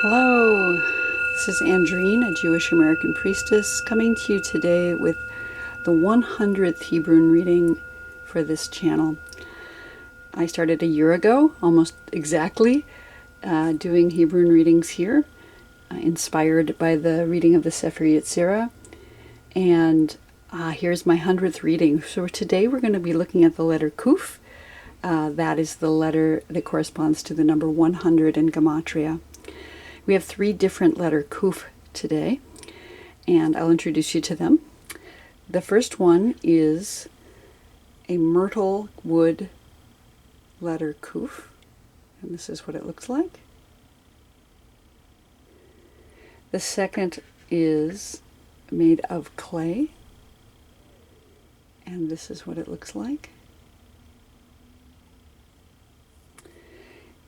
Hello, this is Andrine, a Jewish American priestess, coming to you today with the 100th Hebrune reading for this channel. I started a year ago, almost exactly, doing Hebrune readings here, inspired by the reading of the Sefer Yetzirah, and here's my 100th reading. So today we're going to be looking at the letter KUF. That is the letter that corresponds to the number 100 in Gematria. We have 3 different letter KUF today, and I'll introduce you to them. The first one is a myrtle wood letter KUF, and this is what it looks like. The second is made of clay, and this is what it looks like.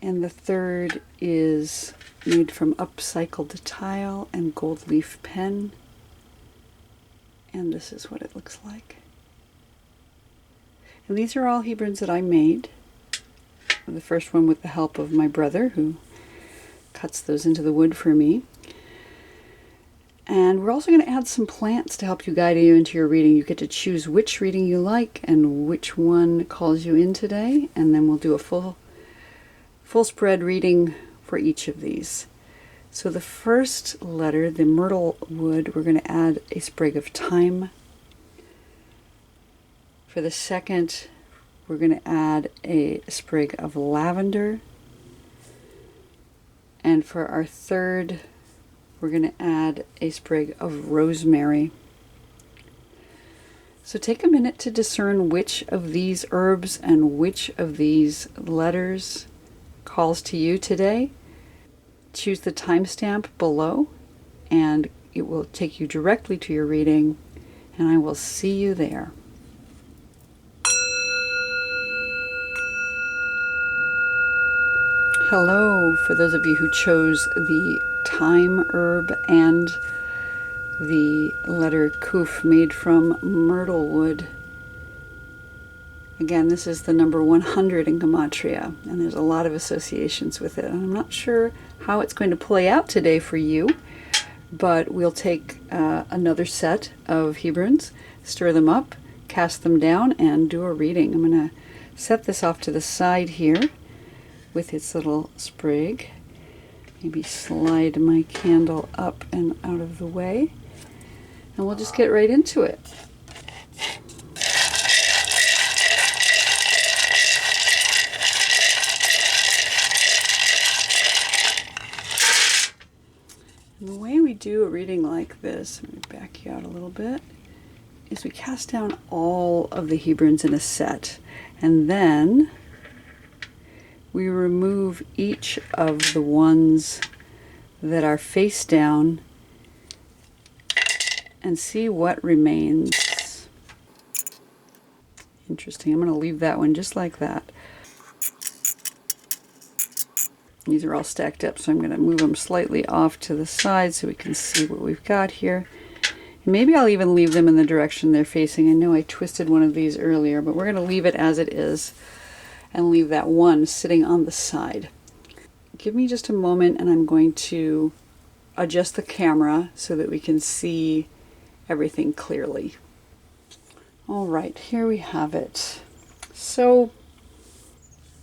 And the third is made from upcycled tile and gold leaf pen. And this is what it looks like. And these are all Hebrunes that I made. The first one with the help of my brother, who cuts those into the wood for me. And we're also going to add some plants to help you guide you into your reading. You get to choose which reading you like and which one calls you in today. And then we'll do a full spread reading for each of these. So the first letter, the myrtle wood, we're going to add a sprig of thyme. For the second, we're going to add a sprig of lavender. And for our third, we're going to add a sprig of rosemary. So take a minute to discern which of these herbs and which of these letters calls to you today. Choose the timestamp below and it will take you directly to your reading, and I will see you there. Hello, for those of you who chose the thyme herb and the letter KUF made from myrtle wood. Again, this is the number 100 in Gematria, and there's a lot of associations with it. And I'm not sure how it's going to play out today for you, but we'll take another set of Hebrunes, stir them up, cast them down, and do a reading. I'm going to set this off to the side here with its little sprig. Maybe slide my candle up and out of the way, and we'll just get right into it. And the way we do a reading like this, let me back you out a little bit, is we cast down all of the Hebrunes in a set, and then we remove each of the ones that are face down and see what remains. Interesting. I'm going to leave that one just like that. These are all stacked up, so I'm going to move them slightly off to the side so we can see what we've got here. And maybe I'll even leave them in the direction they're facing. I know I twisted one of these earlier, but we're going to leave it as it is and leave that one sitting on the side. Give me just a moment and I'm going to adjust the camera so that we can see everything clearly. All right, here we have it. So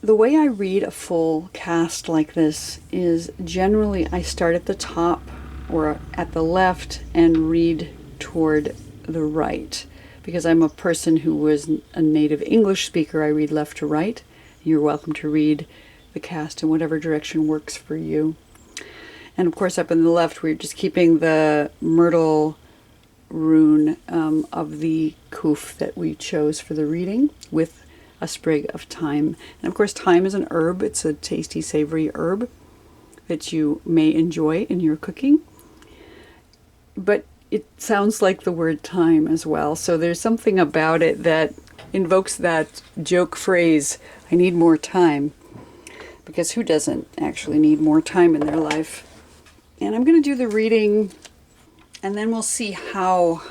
the way I read a full cast like this is generally I start at the top or at the left and read toward the right. Because I'm a person who was a native English speaker, I read left to right. You're welcome to read the cast in whatever direction works for you. And of course up in the left we're just keeping the myrtle rune of the KUF that we chose for the reading with a sprig of thyme. And of course thyme is an herb. It's a tasty, savory herb that you may enjoy in your cooking. But it sounds like the word time as well. So there's something about it that invokes that joke phrase, I need more time. Because who doesn't actually need more time in their life? And I'm going to do the reading and then we'll see how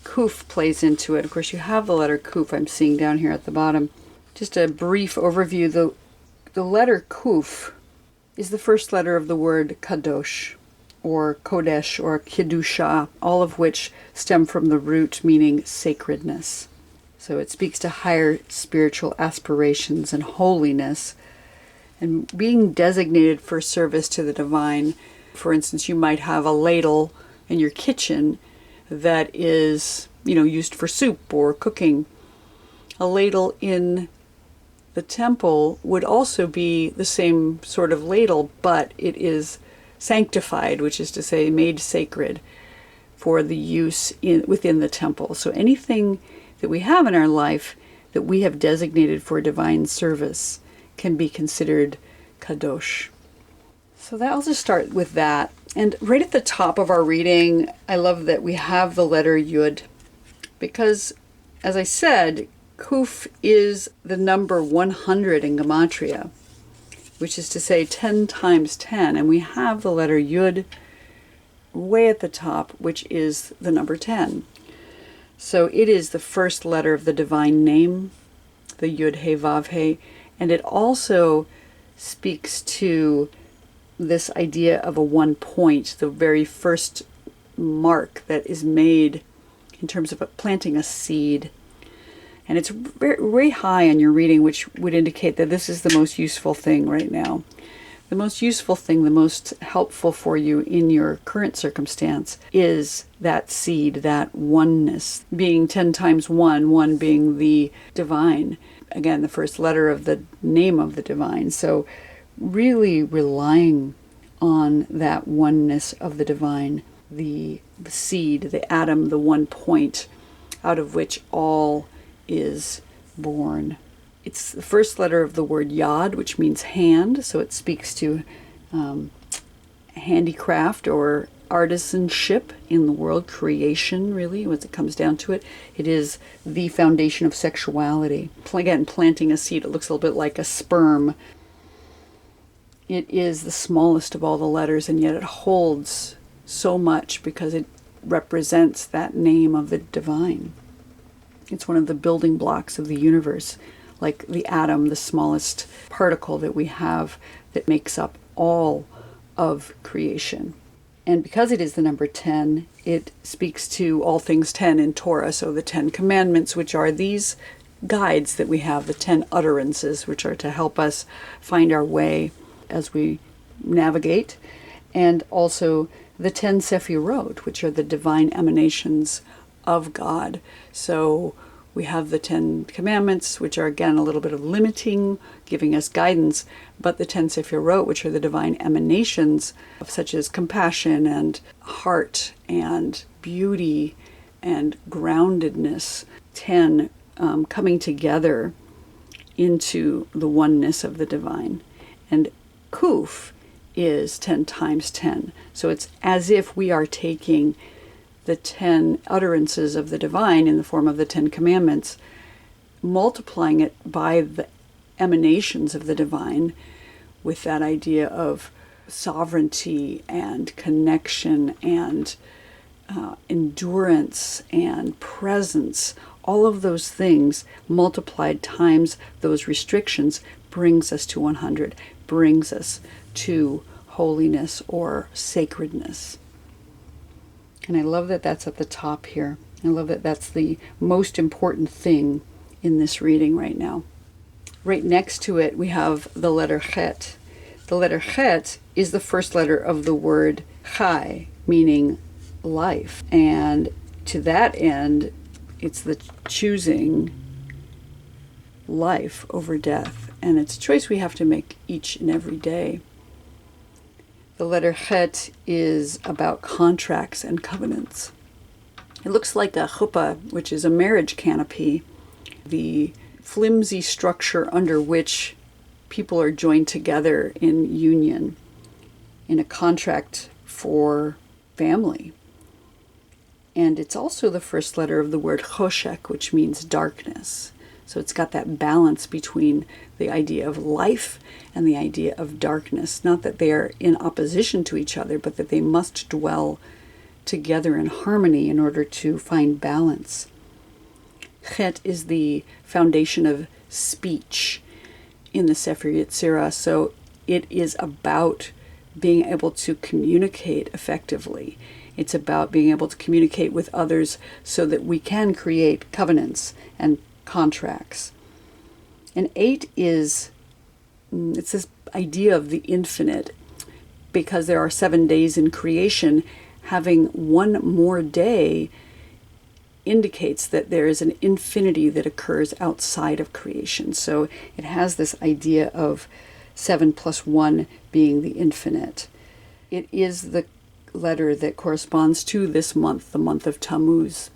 KUF plays into it. Of course, you have the letter KUF I'm seeing down here at the bottom. Just a brief overview. The letter KUF is the first letter of the word kadosh, or kodesh, or kedusha, all of which stem from the root meaning sacredness. So it speaks to higher spiritual aspirations and holiness, and being designated for service to the divine. For instance, you might have a ladle in your kitchen that is, used for soup or cooking. A ladle in the temple would also be the same sort of ladle, but it is sanctified, which is to say made sacred for the use within the temple. So anything that we have in our life that we have designated for divine service can be considered kadosh. So I'll just start with that. And right at the top of our reading, I love that we have the letter Yud, because, as I said, KUF is the number 100 in Gematria, which is to say 10 times 10, and we have the letter Yud way at the top, which is the number 10. So it is the first letter of the divine name, the Yud He Vav He, and it also speaks to this idea of a one point, the very first mark that is made in terms of planting a seed. And it's very, very high on your reading, which would indicate that this is the most useful thing right now. The most useful thing, the most helpful for you in your current circumstance is that seed, that oneness, being 10 times 1, 1 being the divine. Again, the first letter of the name of the divine. So really relying on that oneness of the divine, the seed, the atom, the one point out of which all is born. It's the first letter of the word yad, which means hand, so it speaks to handicraft or artisanship in the world, creation, really, when it comes down to it. It is the foundation of sexuality. Again, planting a seed, it looks a little bit like a sperm. It is the smallest of all the letters, and yet it holds so much because it represents that name of the divine. It's one of the building blocks of the universe, like the atom, the smallest particle that we have that makes up all of creation. And because it is the number 10, it speaks to all things 10 in Torah, so the 10 commandments, which are these guides that we have, the 10 utterances, which are to help us find our way as we navigate, and also the 10 Sephirot, which are the divine emanations of God. So we have the 10 commandments, which are again a little bit of limiting, giving us guidance, but the 10 Sephirot, which are the divine emanations of such as compassion and heart and beauty and groundedness, 10 coming together into the oneness of the divine. And KUF is 10 times 10. So it's as if we are taking the 10 utterances of the divine in the form of the 10 commandments, multiplying it by the emanations of the divine with that idea of sovereignty and connection and endurance and presence. All of those things multiplied times those restrictions brings us to 100, brings us to holiness or sacredness. And I love that that's at the top here. I love that that's the most important thing in this reading right now. Right next to it, we have the letter Chet. The letter Chet is the first letter of the word Chai, meaning life. And to that end, it's the choosing life over death. And it's a choice we have to make each and every day. The letter Chet is about contracts and covenants. It looks like a chuppah, which is a marriage canopy, the flimsy structure under which people are joined together in union, in a contract for family. And it's also the first letter of the word choshek, which means darkness. So it's got that balance between the idea of life and the idea of darkness. Not that they are in opposition to each other, but that they must dwell together in harmony in order to find balance. Chet is the foundation of speech in the Sefer Yetzirah. So it is about being able to communicate effectively. It's about being able to communicate with others so that we can create covenants and contracts. And 8 is, it's this idea of the infinite, because there are 7 days in creation. Having one more day indicates that there is an infinity that occurs outside of creation. So it has this idea of 7 plus 1 being the infinite. It is the letter that corresponds to this month, the month of Tammuz,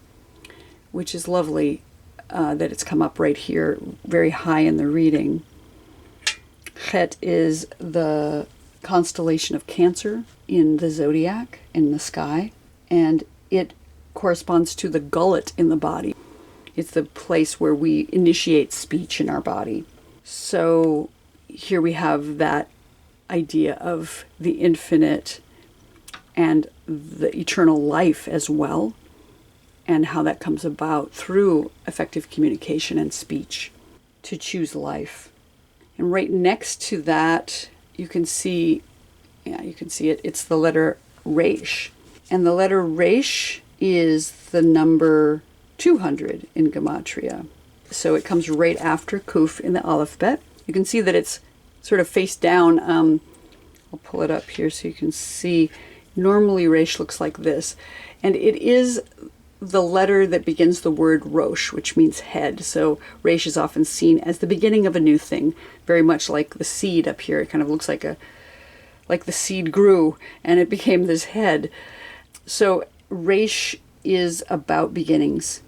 which is lovely that it's come up right here, very high in the reading. Chet is the constellation of Cancer in the zodiac, in the sky, and it corresponds to the gullet in the body. It's the place where we initiate speech in our body. So here we have that idea of the infinite and the eternal life as well, and how that comes about through effective communication and speech to choose life. And right next to that, you can see it. It's the letter Resh. And the letter Resh is the number 200 in Gematria. So it comes right after Kuf in the alphabet. You can see that it's sort of face down. I'll pull it up here so you can see. Normally Resh looks like this. And it is the letter that begins the word Rosh, which means head. So Resh is often seen as the beginning of a new thing, very much like the seed up here. It kind of looks like the seed grew and it became this head. So Resh is about beginnings.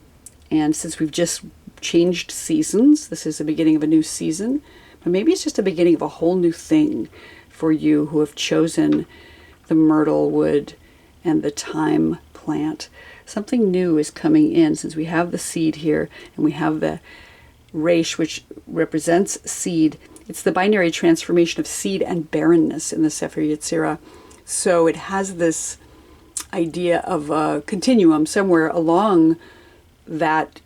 And since we've just changed seasons, this is the beginning of a new season, but maybe it's just a beginning of a whole new thing for you who have chosen the myrtle wood and the thyme plant. Something new is coming in since we have the seed here and we have the Resh, which represents seed. It's the binary transformation of seed and barrenness in the Sefer Yetzirah. So it has this idea of a continuum somewhere along that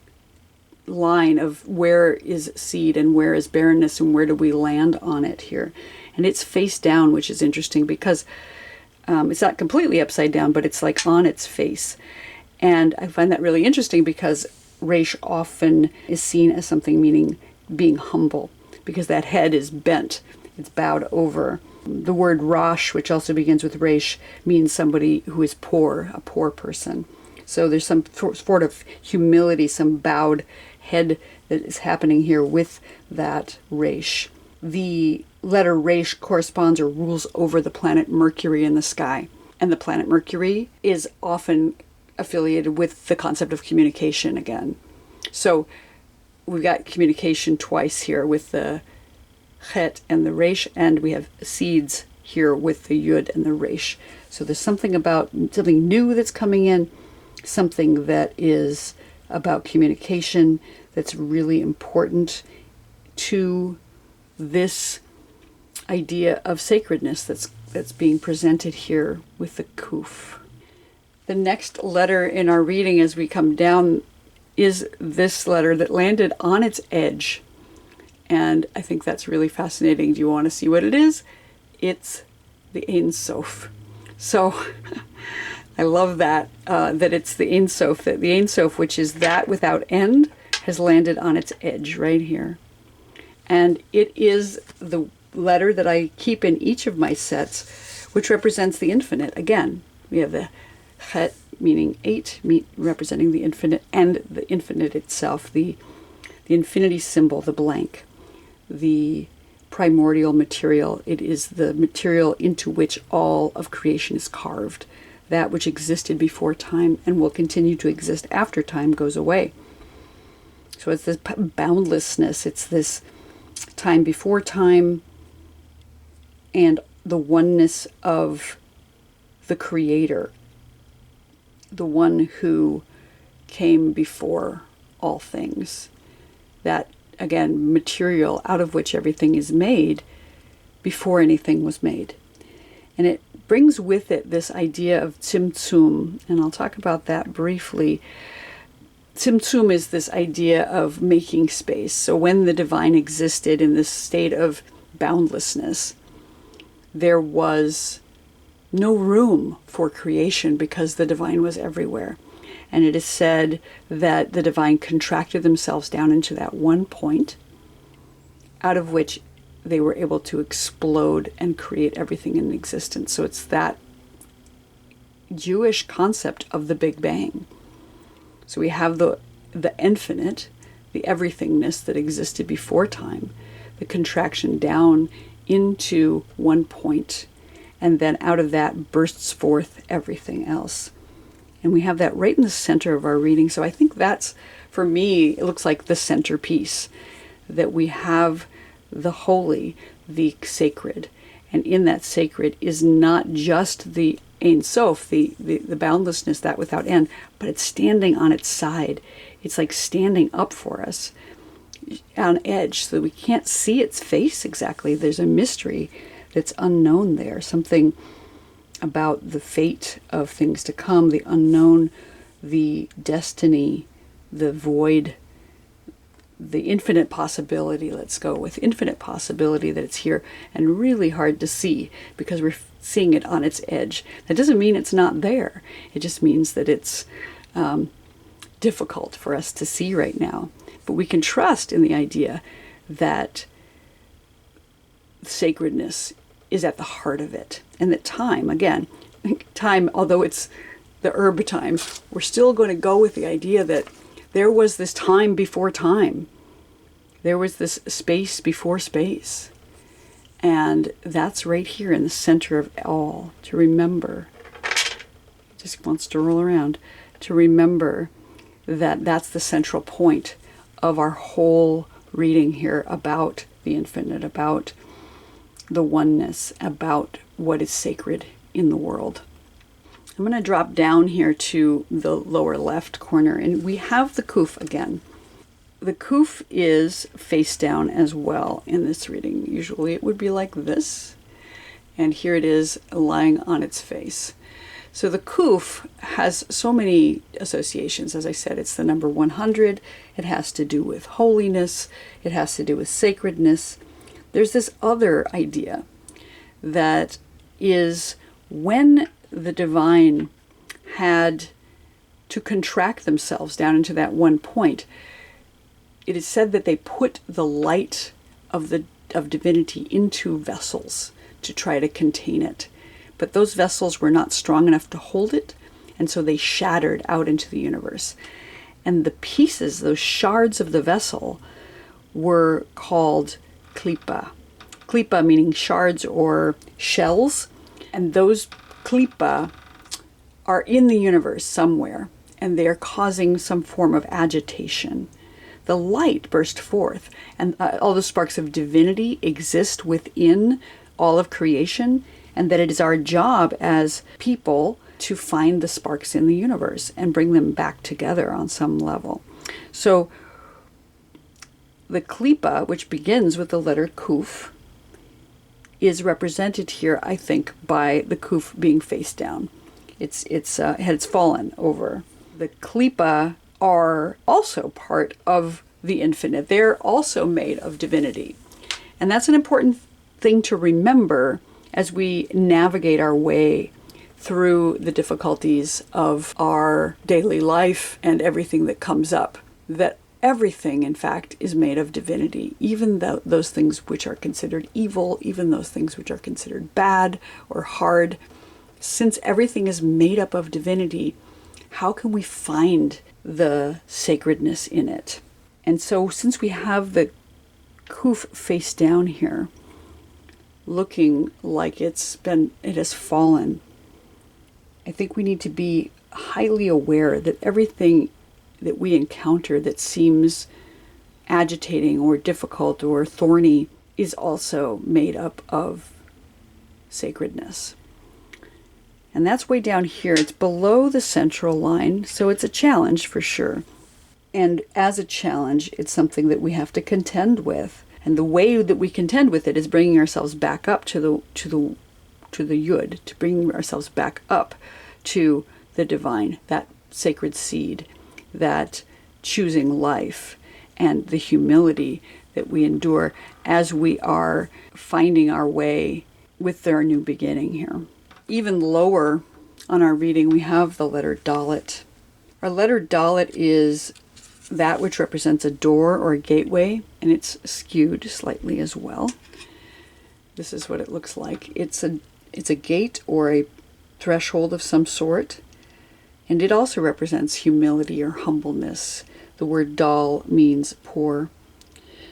line of where is seed and where is barrenness and where do we land on it here. And it's face down, which is interesting because it's not completely upside down, but it's like on its face. And I find that really interesting because Resh often is seen as something meaning being humble, because that head is bent, it's bowed over. The word Rosh, which also begins with Resh, means somebody who is poor, a poor person. So there's some sort of humility, some bowed head that is happening here with that Resh. The letter Resh corresponds or rules over the planet Mercury in the sky. And the planet Mercury is often affiliated with the concept of communication again. So we've got communication twice here with the Chet and the Resh, and we have seeds here with the Yud and the Resh. So there's something new that's coming in, something that is about communication that's really important to this idea of sacredness that's being presented here with the Kuf. The next letter in our reading as we come down is this letter that landed on its edge. And I think that's really fascinating. Do you want to see what it is? It's the Ein Sof. So I love that it's the Ein Sof, that the Ein Sof, which is that without end, has landed on its edge right here. And it is the letter that I keep in each of my sets, which represents the infinite. Again, we have the Chet, meaning 8, representing the infinite, and the infinite itself, the infinity symbol, the blank, the primordial material. It is the material into which all of creation is carved, that which existed before time and will continue to exist after time goes away. So it's this boundlessness, it's this time before time, and the oneness of the Creator, the one who came before all things. That, again, material out of which everything is made before anything was made. And it brings with it this idea of tzimtzum, and I'll talk about that briefly. Tzimtzum is this idea of making space. So when the divine existed in this state of boundlessness, there was no room for creation because the divine was everywhere. And it is said that the divine contracted themselves down into that one point, out of which they were able to explode and create everything in existence. So it's that Jewish concept of the Big Bang. So we have the infinite, the everythingness that existed before time, the contraction down into one point, and then out of that bursts forth everything else. And we have that right in the center of our reading. So I think that's, for me, it looks like the centerpiece, that we have the holy, the sacred. And in that sacred is not just the Ein Sof, the boundlessness, that without end, but it's standing on its side. It's like standing up for us on edge so that we can't see its face exactly. There's a mystery that's unknown there, something about the fate of things to come, the unknown, the destiny, the void, the infinite possibility. Let's go with infinite possibility, that it's here and really hard to see because we're seeing it on its edge. That doesn't mean it's not there. It just means that it's difficult for us to see right now. But we can trust in the idea that sacredness is at the heart of it. And that time, again, time, although it's the herb time, we're still going to go with the idea that there was this time before time. There was this space before space. And that's right here in the center of it all, to remember. It just wants to roll around. To remember that that's the central point of our whole reading here about the infinite, about the oneness, about what is sacred in the world. I'm going to drop down here to the lower left corner, and we have the KUF again. The KUF is face down as well in this reading. Usually it would be like this, and here it is lying on its face. So the KUF has so many associations. As I said, it's the number 100. It has to do with holiness. It has to do with sacredness. There's this other idea that is when the divine had to contract themselves down into that one point, it is said that they put the light of divinity into vessels to try to contain it. But those vessels were not strong enough to hold it, and so they shattered out into the universe. And the pieces, those shards of the vessel, were called klipa. Klipa meaning shards or shells. And those klipa are in the universe somewhere, and they are causing some form of agitation. The light burst forth, and all the sparks of divinity exist within all of creation, and that it is our job as people to find the sparks in the universe and bring them back together on some level. So the klipa, which begins with the letter KUF, is represented here, I think, by the KUF being face down. It's fallen over. The klipa are also part of the infinite. They're also made of divinity. And that's an important thing to remember as we navigate our way through the difficulties of our daily life and everything that comes up. That everything, in fact, is made of divinity, even those things which are considered evil, even those things which are considered bad or hard. Since everything is made up of divinity, how can we find the sacredness in it? And so since we have the KUF face down here, looking like it has fallen, I think we need to be highly aware that everything that we encounter that seems agitating or difficult or thorny is also made up of sacredness. And that's way down here. It's below the central line, so it's a challenge for sure. And as a challenge, it's something that we have to contend with. And the way that we contend with it is bringing ourselves back up to the Yud, to bring ourselves back up to the divine, that sacred seed, that choosing life, and the humility that we endure as we are finding our way with our new beginning here. Even lower on our reading, we have the letter Dalet. Our letter Dalet is that which represents a door or a gateway, and it's skewed slightly as well. This is what it looks like. It's a gate or a threshold of some sort, and it also represents humility or humbleness. The word dal means poor.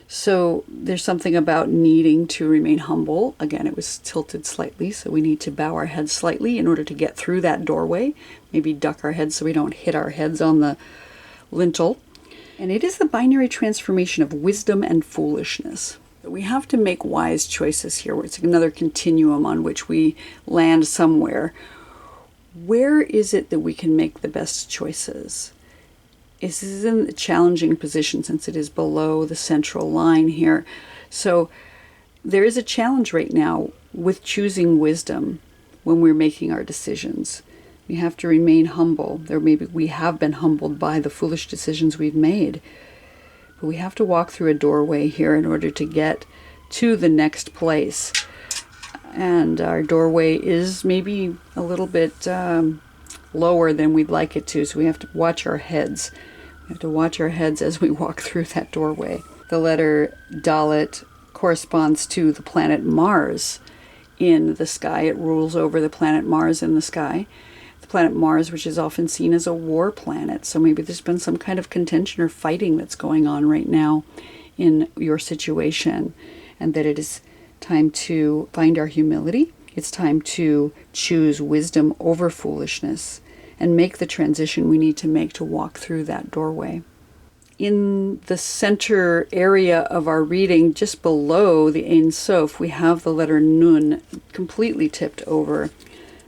So there's something about needing to remain humble. Again, it was tilted slightly, so we need to bow our heads slightly in order to get through that doorway. Maybe duck our heads so we don't hit our heads on the lintel. And it is the binary transformation of wisdom and foolishness. We have to make wise choices here. It's another continuum on which we land somewhere. Where is it that we can make the best choices? This is in a challenging position since it is below the central line here. So there is a challenge right now with choosing wisdom when we're making our decisions. We have to remain humble. Maybe we have been humbled by the foolish decisions we've made. But we have to walk through a doorway here in order to get to the next place. And our doorway is maybe a little bit lower than we'd like it to, so we have to watch our heads. We have to watch our heads as we walk through that doorway. The letter Dalet corresponds to the planet Mars in the sky. It rules over the planet Mars in the sky. The planet Mars, which is often seen as a war planet. So maybe there's been some kind of contention or fighting that's going on right now in your situation, and that it is time to find our humility. It's time to choose wisdom over foolishness and make the transition we need to make to walk through that doorway. In the center area of our reading, just below the Ein Sof, we have the letter Nun completely tipped over.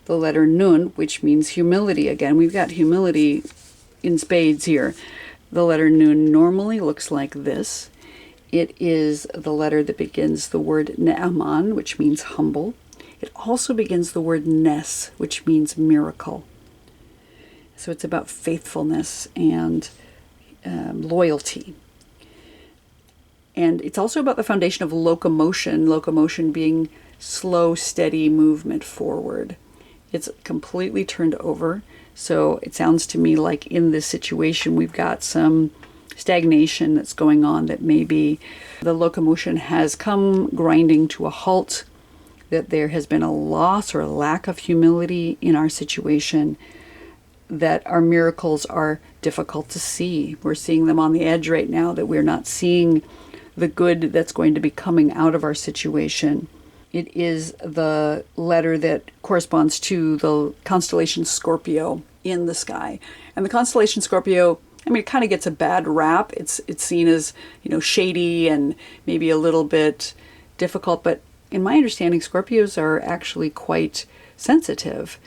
The letter Nun, which means humility. Again, we've got humility in spades here. The letter Nun normally looks like this. It is the letter that begins the word Ne'aman, which means humble. It also begins the word Nes, which means miracle. So it's about faithfulness and loyalty. And it's also about the foundation of locomotion being slow, steady movement forward. It's completely turned over. So it sounds to me like in this situation we've got some stagnation that's going on, that maybe the locomotion has come grinding to a halt, that there has been a loss or a lack of humility in our situation, that our miracles are difficult to see. We're seeing them on the edge right now, that we're not seeing the good that's going to be coming out of our situation. It is the letter that corresponds to the constellation Scorpio in the sky. And the constellation Scorpio, I mean, it kind of gets a bad rap. It's seen as, shady and maybe a little bit difficult. But in my understanding, Scorpios are actually quite sensitive.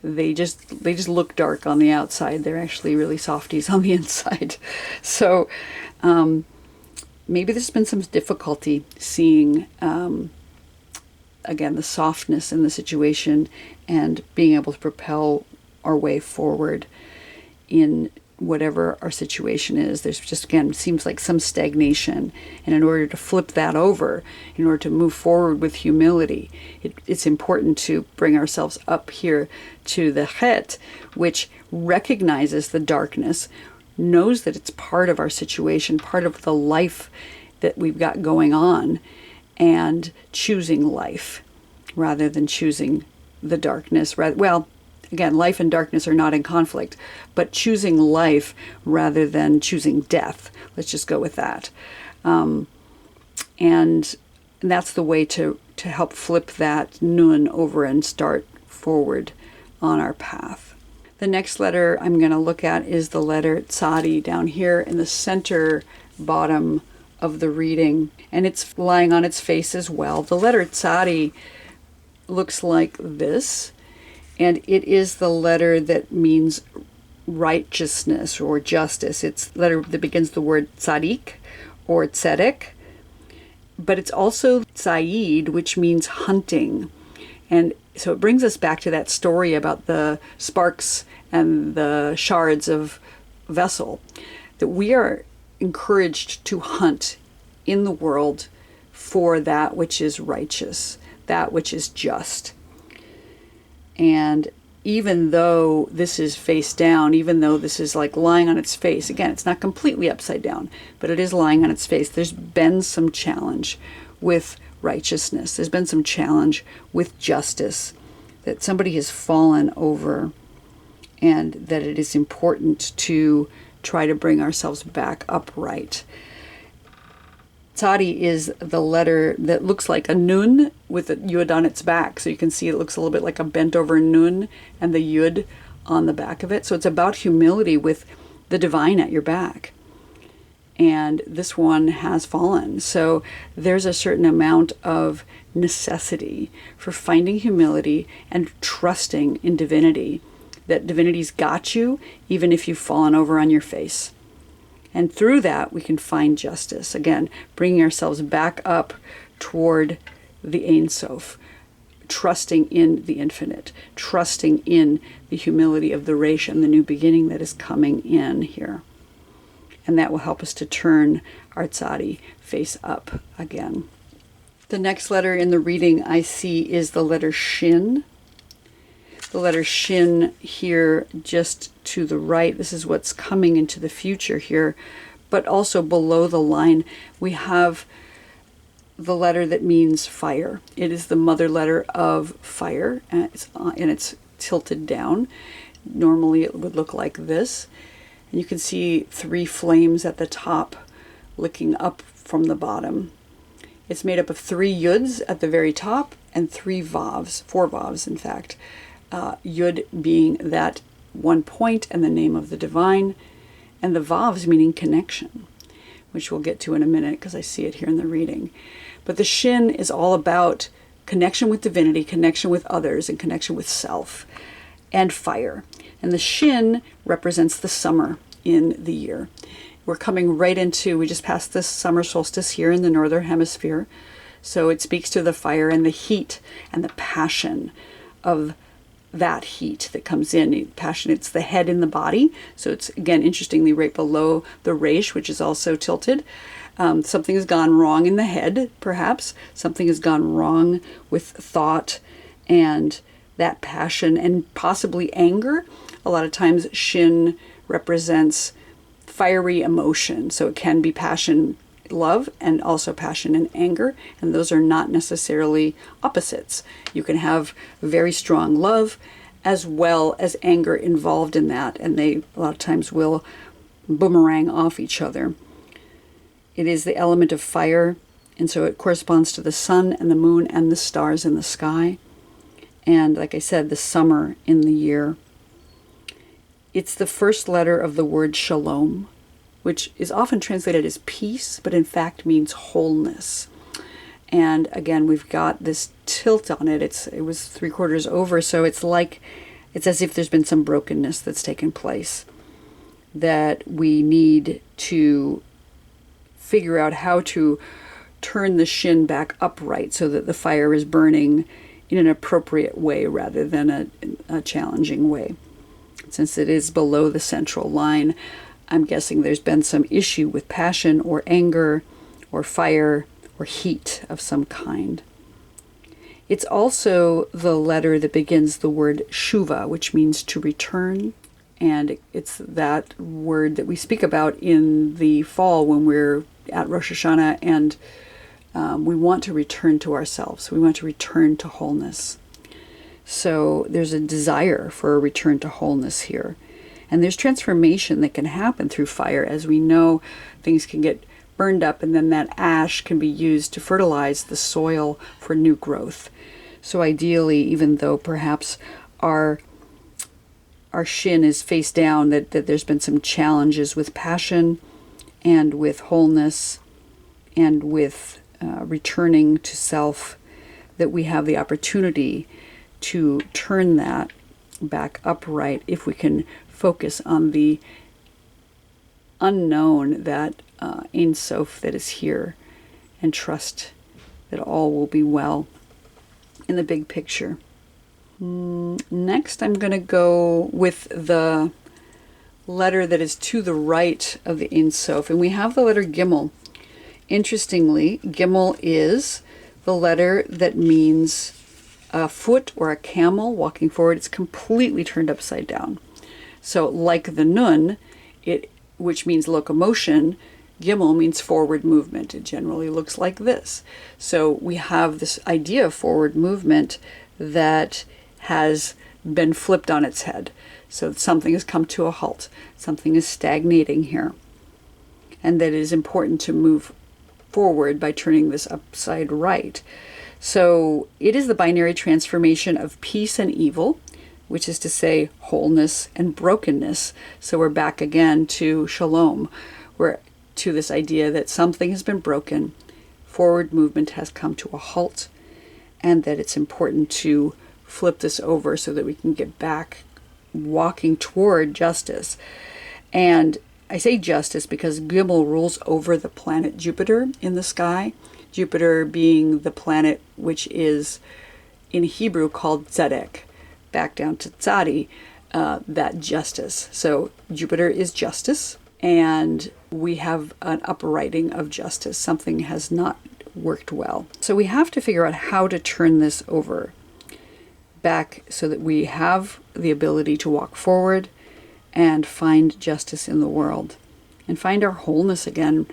They just look dark on the outside. They're actually really softies on the inside. So maybe there's been some difficulty seeing, again, the softness in the situation and being able to propel our way forward in whatever our situation is. There's just, again, seems like some stagnation. And in order to flip that over, in order to move forward with humility, it's important to bring ourselves up here to the Het, which recognizes the darkness, knows that it's part of our situation, part of the life that we've got going on, and choosing life rather than choosing the darkness. Again, life and darkness are not in conflict, but choosing life rather than choosing death. Let's just go with that. And that's the way to help flip that Nun over and start forward on our path. The next letter I'm going to look at is the letter Tzadi down here in the center bottom of the reading. And it's lying on its face as well. The letter Tzadi looks like this. And it is the letter that means righteousness or justice. It's the letter that begins the word tzadik or tzedek. But it's also tzayid, which means hunting. And so it brings us back to that story about the sparks and the shards of vessel. That we are encouraged to hunt in the world for that which is righteous, that which is just. And even though this is face down, even though this is like lying on its face, again, it's not completely upside down, but it is lying on its face. There's been some challenge with righteousness. There's been some challenge with justice that somebody has fallen over, and that it is important to try to bring ourselves back upright. Tzadi is the letter that looks like a nun with a yud on its back. So you can see it looks a little bit like a bent over nun and the yud on the back of it. So it's about humility with the divine at your back. And this one has fallen. So there's a certain amount of necessity for finding humility and trusting in divinity. That divinity's got you, even if you've fallen over on your face. And through that, we can find justice. Again, bringing ourselves back up toward the Ein Sof, trusting in the infinite, trusting in the humility of the Rocha and the new beginning that is coming in here. And that will help us to turn our tzadi face up again. The next letter in the reading I see is the letter Shin. The letter Shin here just to the right. This is what's coming into the future here. But also below the line, we have the letter that means fire. It is the mother letter of fire, and it's tilted down. Normally it would look like this. And you can see 3 flames at the top licking up from the bottom. It's made up of 3 yuds at the very top and 3 vavs, 4 vavs in fact. Yud being that one point and the name of the divine, and the vavs meaning connection, which we'll get to in a minute because I see it here in the reading. But the Shin is all about connection with divinity, connection with others, and connection with self, and fire. And the Shin represents the summer in the year. We're coming right into, we just passed this summer solstice here in the northern hemisphere, so it speaks to the fire and the heat and the passion of that heat that comes in. Passion, it's the head in the body. So it's, again, interestingly, right below the Rocha, which is also tilted. Something has gone wrong in the head, perhaps. Something has gone wrong with thought and that passion and possibly anger. A lot of times Shin represents fiery emotion. So it can be passion, love, and also passion and anger, and those are not necessarily opposites. You can have very strong love as well as anger involved in that, and they a lot of times will boomerang off each other. It is the element of fire, and so it corresponds to the sun and the moon and the stars in the sky, and like I said, the summer in the year. It's the first letter of the word shalom, which is often translated as peace, but in fact means wholeness. And again, we've got this tilt on it. It was 3/4 over, so it's as if there's been some brokenness that's taken place, that we need to figure out how to turn the Shin back upright so that the fire is burning in an appropriate way rather than a challenging way. Since it is below the central line, I'm guessing there's been some issue with passion or anger or fire or heat of some kind. It's also the letter that begins the word shuva, which means to return. And it's that word that we speak about in the fall when we're at Rosh Hashanah, and we want to return to ourselves. We want to return to wholeness. So there's a desire for a return to wholeness here. And there's transformation that can happen through fire. As we know, things can get burned up, and then that ash can be used to fertilize the soil for new growth. So ideally, even though perhaps our Shin is face down, that there's been some challenges with passion and with wholeness and with returning to self, that we have the opportunity to turn that back upright if we can focus on the unknown, that Ein Sof that is here, and trust that all will be well in the big picture. Next, I'm going to go with the letter that is to the right of the Ein Sof, and we have the letter Gimel. Interestingly, Gimel is the letter that means a foot or a camel walking forward. It's completely turned upside down. So like the nun, which means locomotion, Gimel means forward movement. It generally looks like this. So we have this idea of forward movement that has been flipped on its head. So something has come to a halt. Something is stagnating here. And that it is important to move forward by turning this upside right. So it is the binary transformation of peace and evil, which is to say wholeness and brokenness. So we're back again to shalom. We're to this idea that something has been broken, forward movement has come to a halt, and that it's important to flip this over so that we can get back walking toward justice. And I say justice because Gimel rules over the planet Jupiter in the sky. Jupiter being the planet which is in Hebrew called Tzedek, back down to Tzadi, that justice. So Jupiter is justice, and we have an uprising of justice. Something has not worked well. So we have to figure out how to turn this over back so that we have the ability to walk forward and find justice in the world and find our wholeness again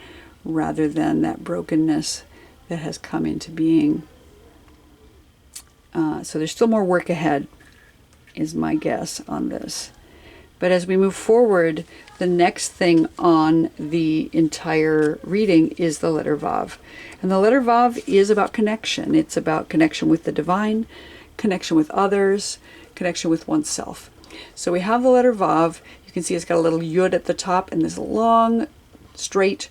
rather than that brokenness that has come into being. So there's still more work ahead, is my guess on this. But as we move forward, the next thing on the entire reading is the letter Vav. And the letter Vav is about connection. It's about connection with the divine, connection with others, connection with oneself. So we have the letter Vav. You can see it's got a little yud at the top and this long, straight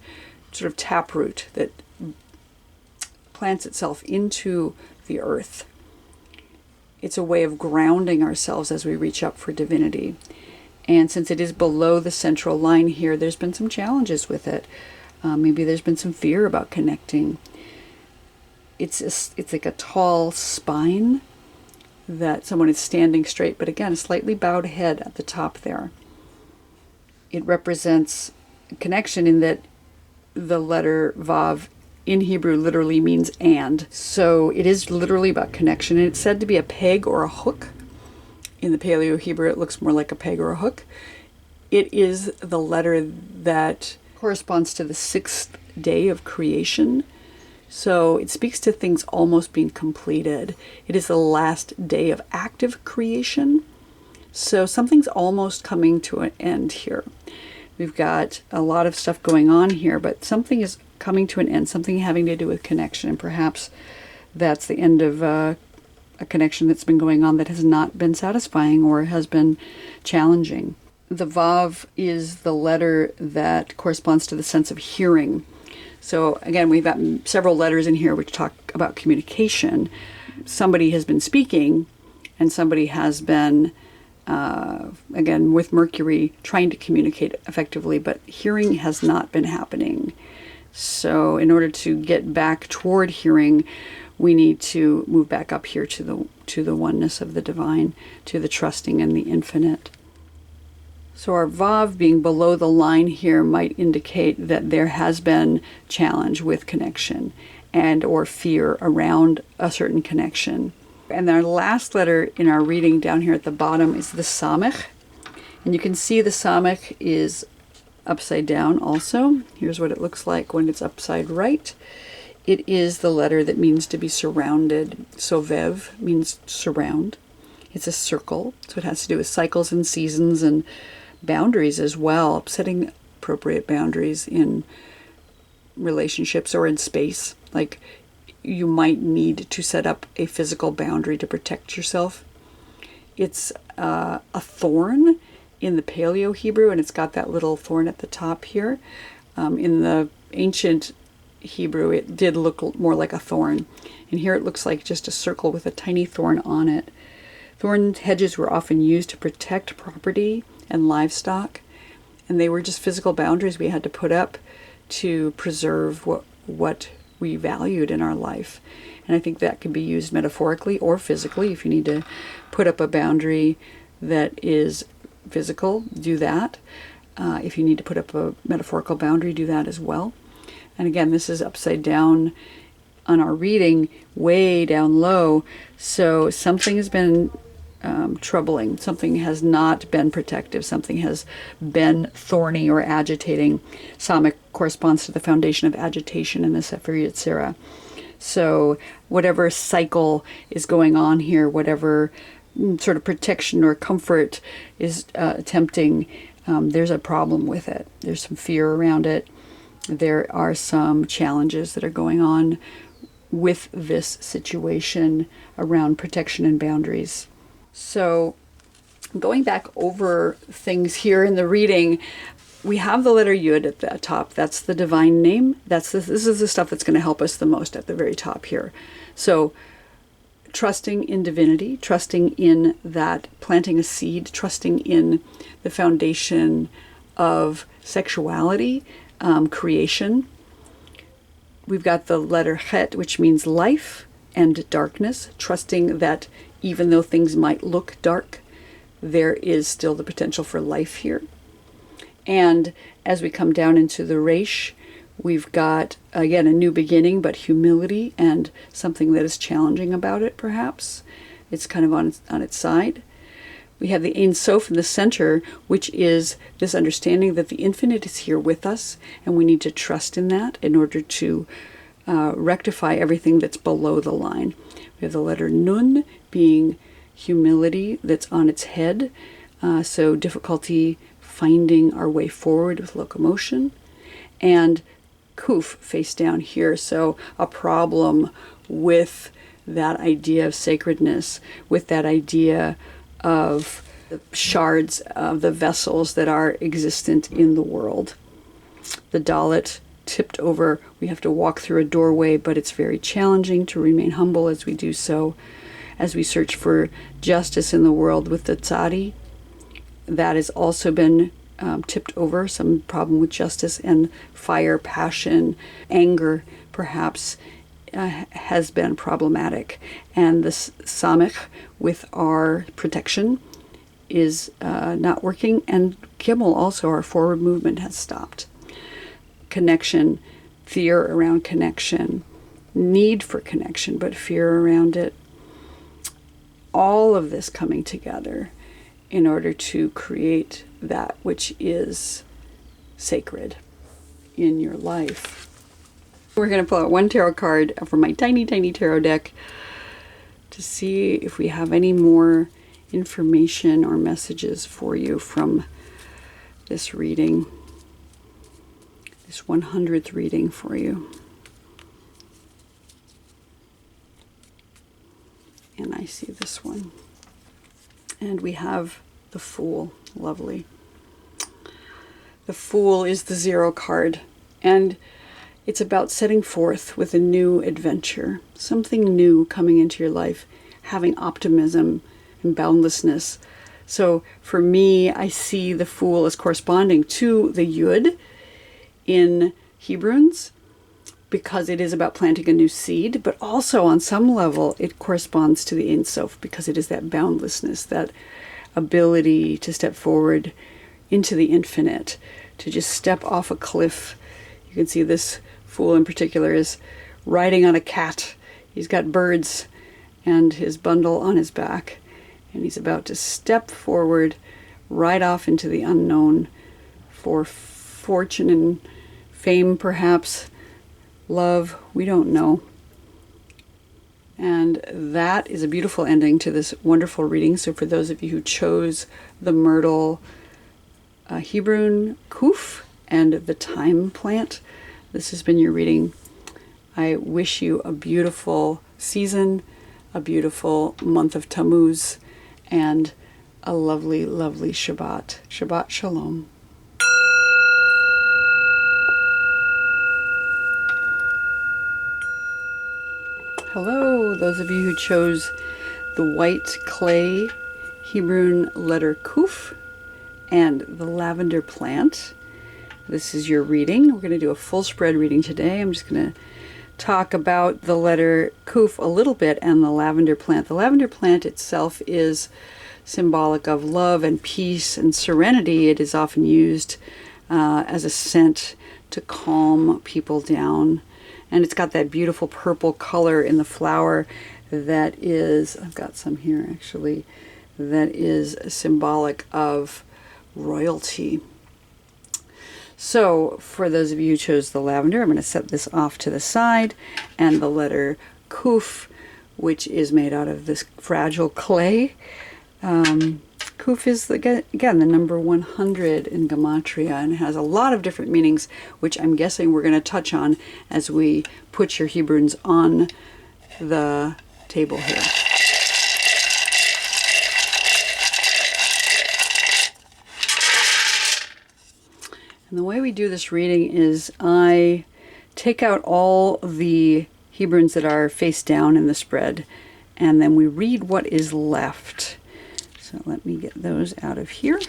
sort of taproot that plants itself into the earth. It's a way of grounding ourselves as we reach up for divinity. And since it is below the central line here, there's been some challenges with it. Maybe there's been some fear about connecting. It's like a tall spine that someone is standing straight, but again, a slightly bowed head at the top there. It represents connection in that the letter Vav in Hebrew literally means and. So it is literally about connection, and it's said to be a peg or a hook. In the Paleo Hebrew, it looks more like a peg or a hook. It is the letter that corresponds to the 6th day of creation. So it speaks to things almost being completed. It is the last day of active creation. So something's almost coming to an end here. We've got a lot of stuff going on here, but something is coming to an end, something having to do with connection. And perhaps that's the end of a connection that's been going on that has not been satisfying or has been challenging. The Vav is the letter that corresponds to the sense of hearing. So again, we've got several letters in here which talk about communication. Somebody has been speaking, and somebody has been, again, with Mercury, trying to communicate effectively, but hearing has not been happening. So in order to get back toward hearing, we need to move back up here to the oneness of the divine, to the trusting and the infinite. So our Vav being below the line here might indicate that there has been challenge with connection and or fear around a certain connection. And our last letter in our reading down here at the bottom is the Samech. And you can see the Samech is upside down also. Here's what it looks like when it's upside right. It is the letter that means to be surrounded. Sovev means surround. It's a circle, so it has to do with cycles and seasons and boundaries as well, setting appropriate boundaries in relationships or in space. Like you might need to set up a physical boundary to protect yourself. It's a thorn in the Paleo Hebrew, and it's got that little thorn at the top here. In the ancient Hebrew, it did look more like a thorn. And here it looks like just a circle with a tiny thorn on it. Thorn hedges were often used to protect property and livestock, and they were just physical boundaries we had to put up to preserve what we valued in our life. And I think that can be used metaphorically or physically. If you need to put up a boundary that is physical, do that. If you need to put up a metaphorical boundary, do that as well. And again, this is upside down on our reading way down low. So something has been troubling. Something has not been protective. Something has been thorny or agitating. Samekh corresponds to the foundation of agitation in the Sefer Yetzirah. So whatever cycle is going on here, whatever sort of protection or comfort is attempting, there's a problem with it. There's some fear around it. There are some challenges that are going on with this situation around protection and boundaries. So going back over things here in the reading, we have the letter Yud at the top. That's the divine name. This is the stuff that's going to help us the most at the very top here. So trusting in divinity, trusting in that, planting a seed, trusting in the foundation of sexuality, creation. We've got the letter Chet, which means life and darkness, trusting that even though things might look dark, there is still the potential for life here. And as we come down into the Resh, we've got, again, a new beginning, but humility and something that is challenging about it, perhaps. It's kind of on its side. We have the Ein Sof in the center, which is this understanding that the infinite is here with us, and we need to trust in that in order to rectify everything that's below the line. We have the letter Nun being humility that's on its head, so difficulty finding our way forward with locomotion. And Kuf face down here, so a problem with that idea of sacredness, with that idea of the shards of the vessels that are existent in the world. The Dalet tipped over. We have to walk through a doorway, but it's very challenging to remain humble as we do so. As we search for justice in the world with the Tzadi, that has also been tipped over, some problem with justice, and fire, passion, anger, perhaps, has been problematic. And the Samekh with our protection is not working, and Gimel also, our forward movement, has stopped. Connection, fear around connection, need for connection, but fear around it. All of this coming together in order to create that which is sacred in your life. We're going to pull out one tarot card from my tiny, tiny tarot deck to see if we have any more information or messages for you from this reading, this 100th reading for you. And I see this one. And we have the Fool. Lovely. The Fool is the 0 card. And it's about setting forth with a new adventure. Something new coming into your life. Having optimism and boundlessness. So for me, I see the Fool as corresponding to the Yud in Hebrunes, because it is about planting a new seed, but also on some level it corresponds to the Ein Sof, because it is that boundlessness, that ability to step forward into the infinite, to just step off a cliff. You can see this Fool in particular is riding on a cat. He's got birds and his bundle on his back, and he's about to step forward right off into the unknown for fortune and fame, perhaps. Love, we don't know. And that is a beautiful ending to this wonderful reading. So for those of you who chose the Myrtle Hebrune KUF and the Thyme plant, this has been your reading. I wish you a beautiful season, a beautiful month of Tammuz, and a lovely, lovely Shabbat. Shabbat Shalom. Hello, those of you who chose the white clay Hebrune letter KUF and the lavender plant. This is your reading. We're going to do a full spread reading today. I'm just going to talk about the letter KUF a little bit and the lavender plant. The lavender plant itself is symbolic of love and peace and serenity. It is often used as a scent to calm people down And it's got that beautiful purple color in the flower that is, I've got some here actually, that is symbolic of royalty. So for those of you who chose the lavender, I'm going to set this off to the side, and the letter KUF, which is made out of this fragile clay. KUF is, again, the number 100 in Gematria, and it has a lot of different meanings, which I'm guessing we're going to touch on as we put your Hebrunes on the table here. And the way we do this reading is I take out all the Hebrunes that are face down in the spread, and then we read what is left. So let me get those out of here.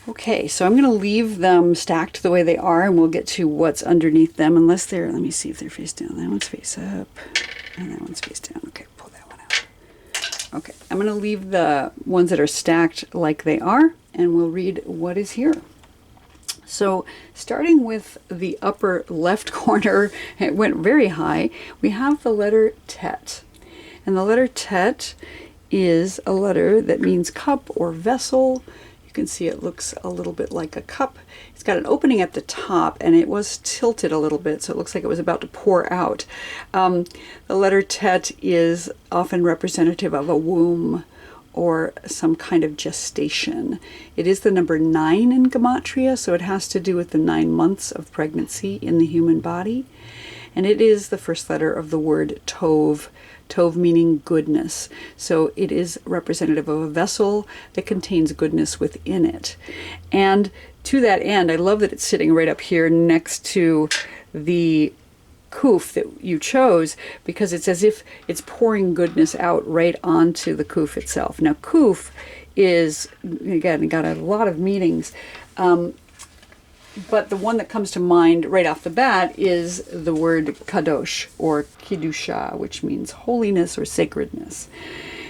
Okay, so I'm going to leave them stacked the way they are, and we'll get to what's underneath them, unless they're, let me see if they're face down. That one's face up, and that one's face down. Okay, pull that one out. Okay, I'm going to leave the ones that are stacked like they are, and we'll read what is here. So starting with the upper left corner, it went very high, we have the letter Tet. And the letter Tet is a letter that means cup or vessel. You can see it looks a little bit like a cup. It's got an opening at the top, and it was tilted a little bit, so it looks like it was about to pour out. The letter Tet is often representative of a womb or some kind of gestation. It is the number 9 in Gematria, so it has to do with the 9 months of pregnancy in the human body. And it is the first letter of the word Tov, Tov meaning goodness. So it is representative of a vessel that contains goodness within it. And to that end, I love that it's sitting right up here next to the KUF that you chose, because it's as if it's pouring goodness out right onto the KUF itself. Now KUF is, again, got a lot of meanings, but the one that comes to mind right off the bat is the word kadosh or kidusha, which means holiness or sacredness.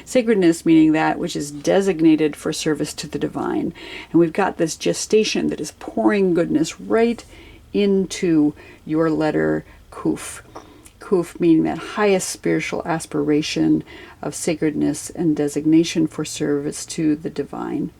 Sacredness meaning that which is designated for service to the divine. And we've got this gestation that is pouring goodness right into your letter KUF. KUF meaning that highest spiritual aspiration of sacredness and designation for service to the divine.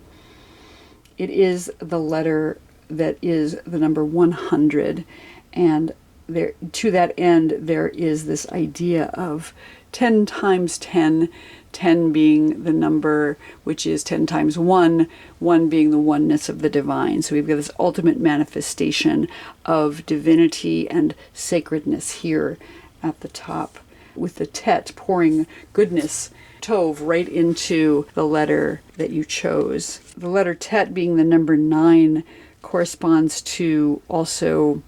It is the letter that is the number 100, and there, to that end, there is this idea of 10 times 10, 10 being the number which is 10 times 1, 1 being the oneness of the divine. So we've got this ultimate manifestation of divinity and sacredness here at the top, with the Tet pouring goodness, Tov, right into the letter that you chose. The letter Tet being the number 9 corresponds to also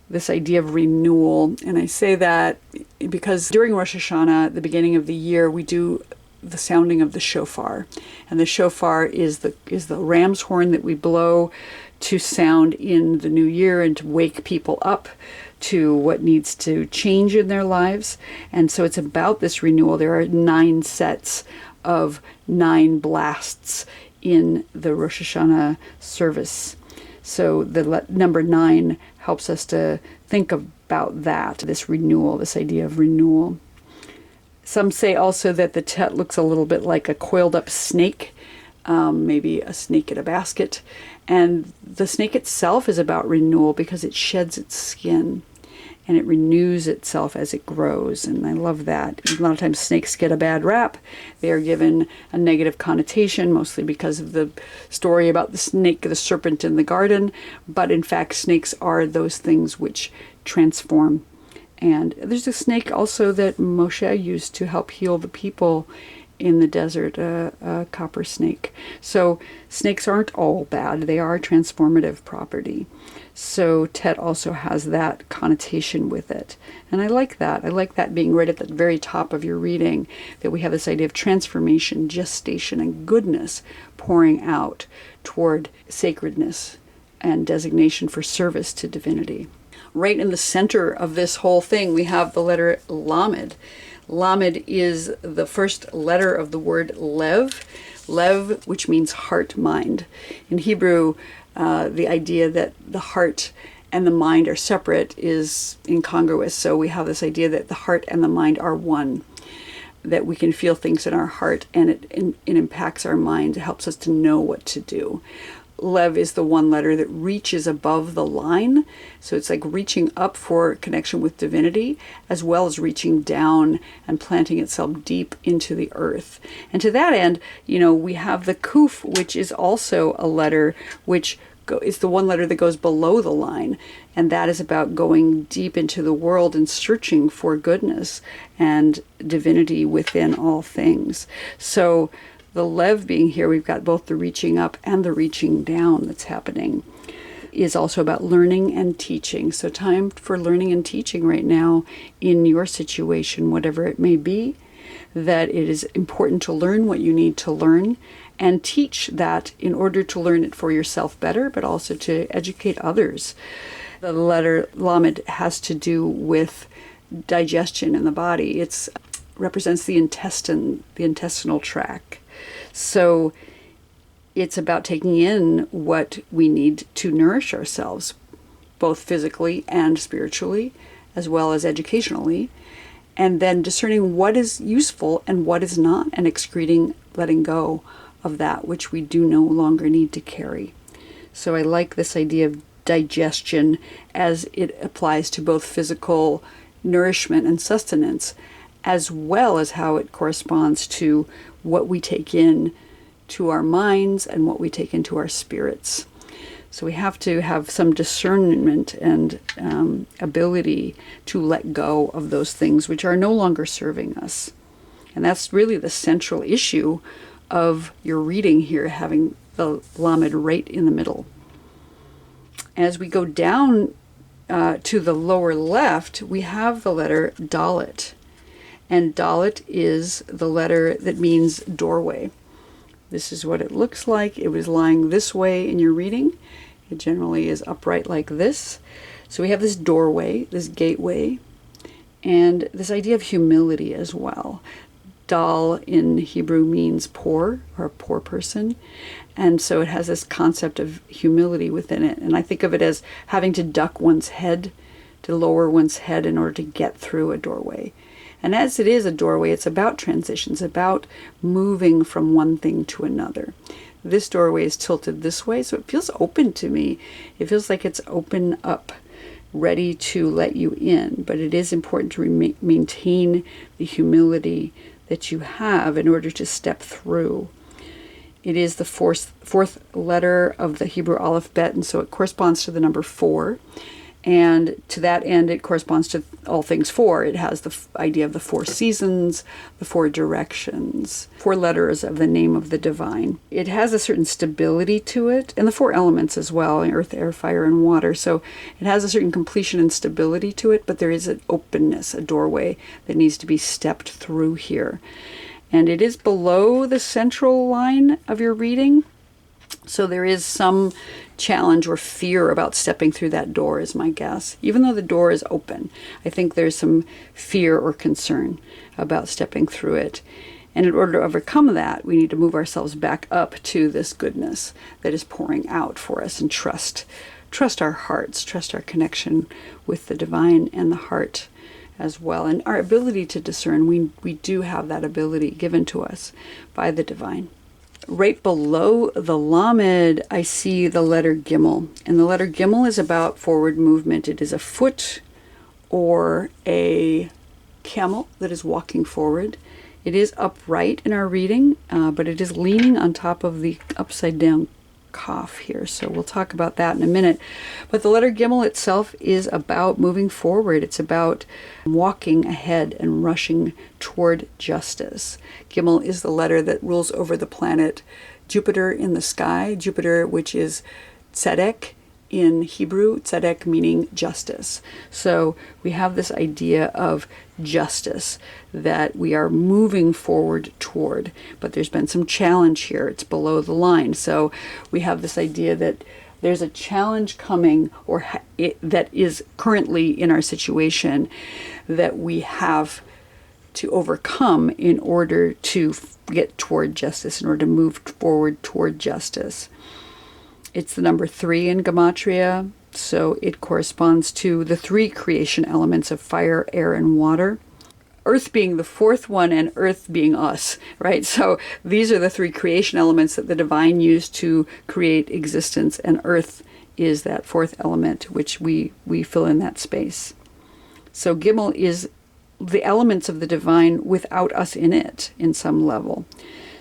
this idea of renewal. And I say that because during Rosh Hashanah, at the beginning of the year, we do the sounding of the shofar. And the shofar is the ram's horn that we blow to sound in the new year and to wake people up to what needs to change in their lives. And so it's about this renewal. There are 9 sets of 9 blasts in the Rosh Hashanah service. So the number 9 helps us to think about that, this renewal, this idea of renewal. Some say also that the Tet looks a little bit like a coiled up snake, maybe a snake in a basket. And the snake itself is about renewal because it sheds its skin and it renews itself as it grows. And I love that. A lot of times snakes get a bad rap. They are given a negative connotation, mostly because of the story about the snake, the serpent in the garden. But in fact, snakes are those things which transform. And there's a snake also that Moshe used to help heal the people in the desert, a copper snake. So snakes aren't all bad. They are transformative property. So Tet also has that connotation with it. And I like that. I like that being right at the very top of your reading, that we have this idea of transformation, gestation, and goodness pouring out toward sacredness and designation for service to divinity. Right in the center of this whole thing, we have the letter Lamed. Lamed is the first letter of the word Lev. Lev, which means heart, mind. In Hebrew, the idea that the heart and the mind are separate is incongruous. So we have this idea that the heart and the mind are one, that we can feel things in our heart, and it impacts our mind. It helps us to know what to do. Lev is the one letter that reaches above the line. So it's like reaching up for connection with divinity, as well as reaching down and planting itself deep into the earth. And to that end, we have the KUF, which is also a letter which is the one letter that goes below the line. And that is about going deep into the world and searching for goodness and divinity within all things. So the Lev being here, we've got both the reaching up and the reaching down that's happening, is also about learning and teaching. So time for learning and teaching right now in your situation, whatever it may be, that it is important to learn what you need to learn and teach that in order to learn it for yourself better, but also to educate others. The letter Lamed has to do with digestion in the body. It represents the intestinal tract. So it's about taking in what we need to nourish ourselves, both physically and spiritually, as well as educationally, and then discerning what is useful and what is not, and excreting, letting go of that which we do no longer need to carry. So I like this idea of digestion as it applies to both physical nourishment and sustenance, as well as how it corresponds to what we take in to our minds and what we take into our spirits. So we have to have some discernment and ability to let go of those things which are no longer serving us. And that's really the central issue of your reading here, having the Lamed right in the middle. As we go down to the lower left, we have the letter Dalet. And Dalet is the letter that means doorway. This is what it looks like. It was lying this way in your reading. It generally is upright like this. So we have this doorway, this gateway, and this idea of humility as well. Dal in Hebrew means poor, or a poor person. And so it has this concept of humility within it. And I think of it as having to duck one's head, to lower one's head in order to get through a doorway. And as it is a doorway, it's about transitions, about moving from one thing to another. This doorway is tilted this way, so it feels open to me. It feels like it's open up, ready to let you in. But it is important to maintain the humility that you have in order to step through. It is the fourth letter of the Hebrew alphabet, and so it corresponds to the number 4. And to that end, it corresponds to all things 4. It has the idea of the 4 seasons, the 4 directions, 4 letters of the name of the divine. It has a certain stability to it, and the 4 elements as well, earth, air, fire, and water. So it has a certain completion and stability to it, but there is an openness, a doorway that needs to be stepped through here. And it is below the central line of your reading. So there is some challenge or fear about stepping through that door, is my guess. Even though the door is open, I think there's some fear or concern about stepping through it. And in order to overcome that, we need to move ourselves back up to this goodness that is pouring out for us, and trust our hearts, trust our connection with the divine and the heart as well. And our ability to discern, we do have that ability given to us by the divine. Right below the Lamed, I see the letter Gimel. And the letter Gimel is about forward movement. It is a foot or a camel that is walking forward. It is upright in our reading, but it is leaning on top of the upside down Kaf here. So we'll talk about that in a minute. But the letter Gimel itself is about moving forward. It's about walking ahead and rushing toward justice. Gimel is the letter that rules over the planet Jupiter in the sky. Jupiter, which is Tzedek in Hebrew, tzedek meaning justice. So we have this idea of justice that we are moving forward toward, but there's been some challenge here. It's below the line. So we have this idea that there's a challenge coming, or that is currently in our situation, that we have to overcome in order to get toward justice, in order to move forward toward justice. It's the number 3 in Gematria, so it corresponds to the 3 creation elements of fire, air, and water. Earth being the 4th one and earth being us, right? So these are the 3 creation elements that the divine used to create existence, and earth is that 4th element, which we fill in that space. So Gimel is the elements of the divine without us in it in some level.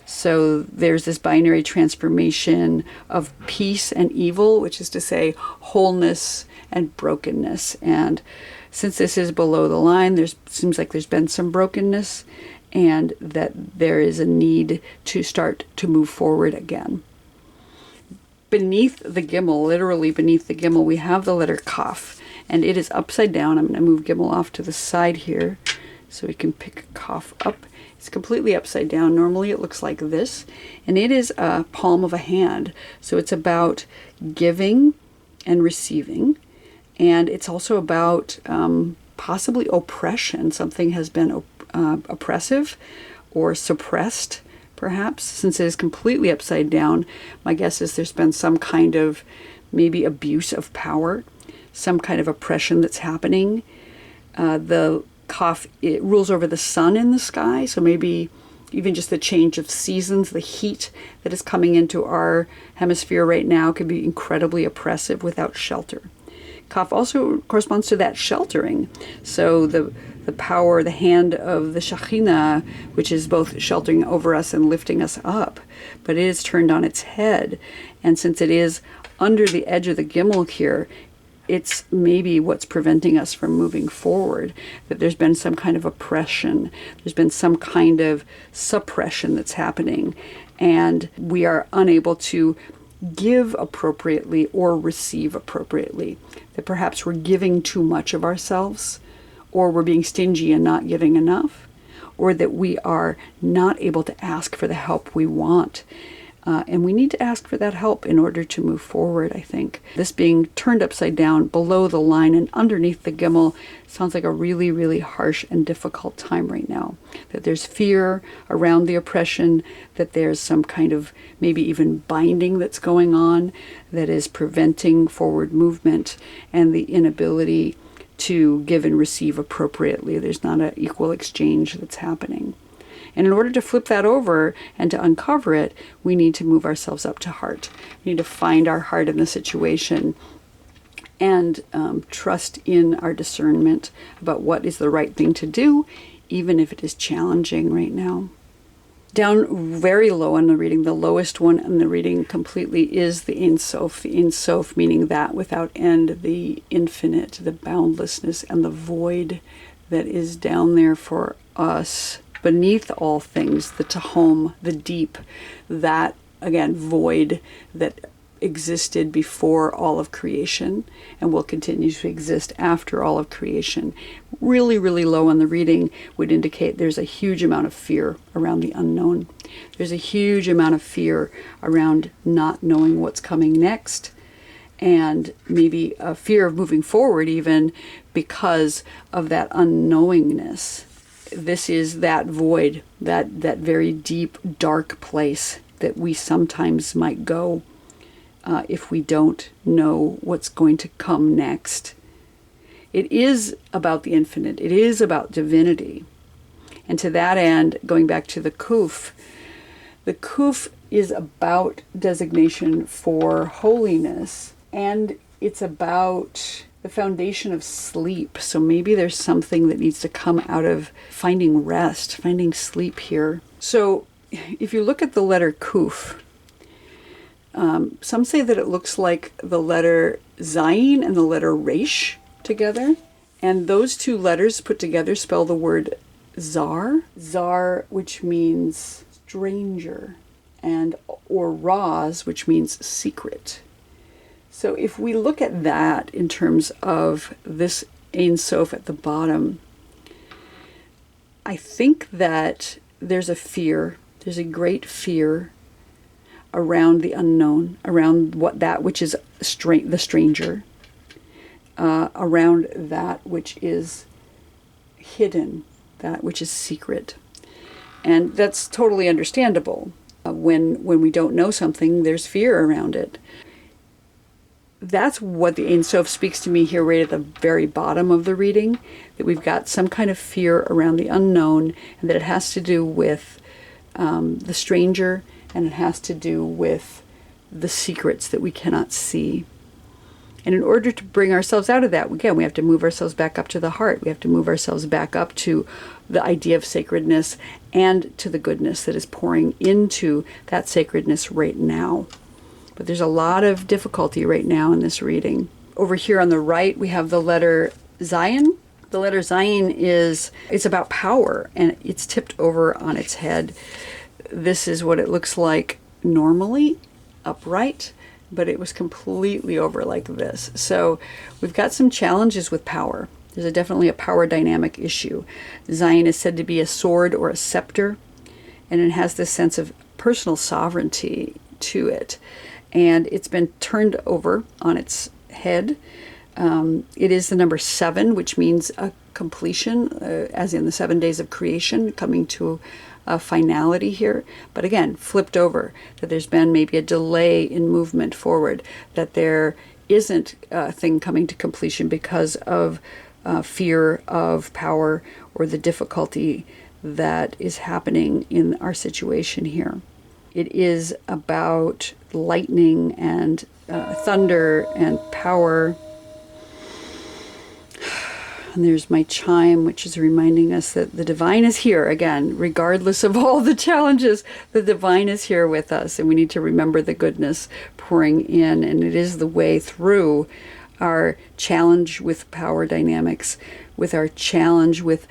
So there's this binary transformation of peace and evil, which is to say wholeness and brokenness. And since this is below the line, seems like there's been some brokenness, and that there is a need to start to move forward again. Beneath the Gimel, literally beneath the Gimel, we have the letter KUF, and it is upside down. I'm going to move Gimel off to the side here so we can pick KUF up. It's completely upside down. Normally it looks like this, and it is a palm of a hand. So it's about giving and receiving, and it's also about possibly oppression. Something has been oppressive or suppressed, perhaps. Since it is completely upside down, my guess is there's been some kind of maybe abuse of power, some kind of oppression that's happening. The KUF, it rules over the sun in the sky, so maybe even just the change of seasons, the heat that is coming into our hemisphere right now could be incredibly oppressive without shelter. KUF also corresponds to that sheltering. So the power, the hand of the Shekhinah, which is both sheltering over us and lifting us up, but it is turned on its head. And since it is under the edge of the Gimel here, it's maybe what's preventing us from moving forward, that there's been some kind of oppression, there's been some kind of suppression that's happening, and we are unable to give appropriately or receive appropriately. That perhaps we're giving too much of ourselves, or we're being stingy and not giving enough, or that we are not able to ask for the help we want. And we need to ask for that help in order to move forward, I think. This being turned upside down below the line and underneath the Gimel sounds like a really, really harsh and difficult time right now. That there's fear around the oppression, that there's some kind of maybe even binding that's going on that is preventing forward movement, and the inability to give and receive appropriately. There's not an equal exchange that's happening. And in order to flip that over and to uncover it, we need to move ourselves up to heart. We need to find our heart in the situation and trust in our discernment about what is the right thing to do, even if it is challenging right now. Down very low on the reading, the lowest one in the reading completely is the Ein Sof. The Ein Sof meaning that without end, the infinite, the boundlessness, and the void that is down there for us. Beneath all things, the Tehom, the deep, that, again, void that existed before all of creation and will continue to exist after all of creation. Really, really low on the reading would indicate there's a huge amount of fear around the unknown. There's a huge amount of fear around not knowing what's coming next, and maybe a fear of moving forward even because of that unknowingness. This is that void, that very deep, dark place that we sometimes might go if we don't know what's going to come next. It is about the infinite. It is about divinity. And to that end, going back to the KUF is about designation for holiness, and it's about the foundation of sleep. So maybe there's something that needs to come out of finding rest, finding sleep here. So if you look at the letter KUF, some say that it looks like the letter Zayin and the letter Resh together. And those two letters put together spell the word Zar. Zar, which means stranger, and or Raz, which means secret. So if we look at that in terms of this Ein Sof at the bottom, I think that there's a fear, there's a great fear around the unknown, around that which is the stranger, around that which is hidden, that which is secret. And that's totally understandable. When we don't know something, there's fear around it. that's what the Ein Sof speaks to me here right at the very bottom of the reading, that we've got some kind of fear around the unknown, and that it has to do with the stranger, and it has to do with the secrets that we cannot see. And in order to bring ourselves out of that, again, we have to move ourselves back up to the heart. We have to move ourselves back up to the idea of sacredness and to the goodness that is pouring into that sacredness right now. But there's a lot of difficulty right now in this reading. Over here on the right, we have the letter Zayin. The letter Zayin it's about power, and it's tipped over on its head. This is what it looks like normally, upright, but it was completely over like this. So we've got some challenges with power. There's definitely a power dynamic issue. Zayin is said to be a sword or a scepter, and it has this sense of personal sovereignty to it. And it's been turned over on its head. It is the number 7, which means a completion, as in the 7 days of creation, coming to a finality here. But again, flipped over, that there's been maybe a delay in movement forward, that there isn't a thing coming to completion because of fear of power or the difficulty that is happening in our situation here. It is about lightning and thunder and power. And there's my chime, which is reminding us that the divine is here. Again, regardless of all the challenges, the divine is here with us. And we need to remember the goodness pouring in. And it is the way through our challenge with power dynamics, with our challenge with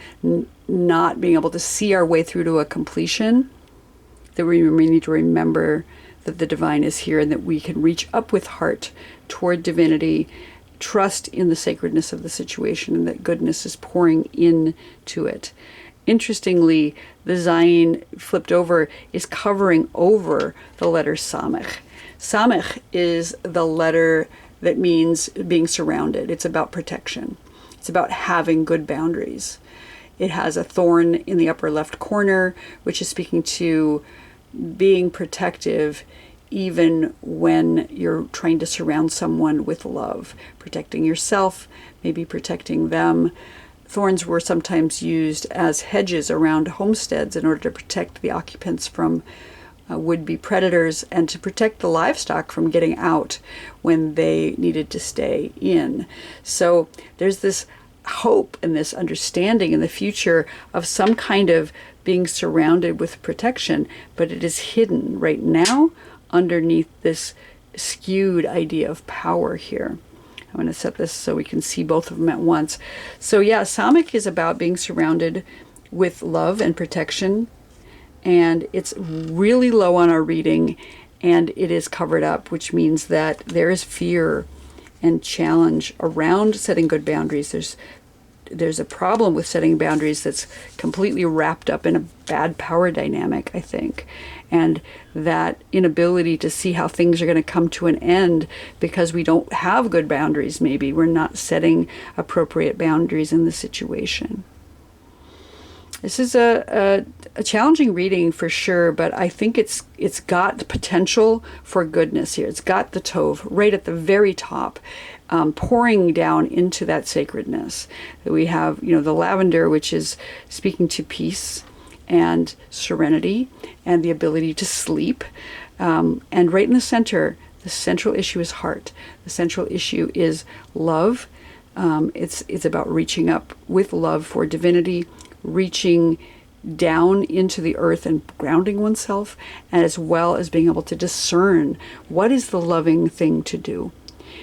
not being able to see our way through to a completion, that we need to remember that the divine is here and that we can reach up with heart toward divinity, trust in the sacredness of the situation, and that goodness is pouring into it. Interestingly, the Zayin flipped over is covering over the letter Samech. Samech is the letter that means being surrounded. It's about protection. It's about having good boundaries. It has a thorn in the upper left corner, which is speaking to being protective even when you're trying to surround someone with love, protecting yourself, maybe protecting them. Thorns were sometimes used as hedges around homesteads in order to protect the occupants from would-be predators and to protect the livestock from getting out when they needed to stay in. So there's this hope and this understanding in the future of some kind of being surrounded with protection, but it is hidden right now underneath this skewed idea of power here. I'm going to set this so we can see both of them at once. So yeah, Samech is about being surrounded with love and protection, and it's really low on our reading, and it is covered up, which means that there is fear and challenge around setting good boundaries. There's a problem with setting boundaries that's completely wrapped up in a bad power dynamic, I think. And that inability to see how things are going to come to an end because we don't have good boundaries, maybe. We're not setting appropriate boundaries in the situation. This is a challenging reading for sure, but I think it's got the potential for goodness here. It's got the Tov right at the very top, pouring down into that sacredness. That we have, the lavender, which is speaking to peace and serenity and the ability to sleep. And right in the center, the central issue is heart. The central issue is love. It's about reaching up with love for divinity, reaching down into the earth and grounding oneself, and as well as being able to discern what is the loving thing to do.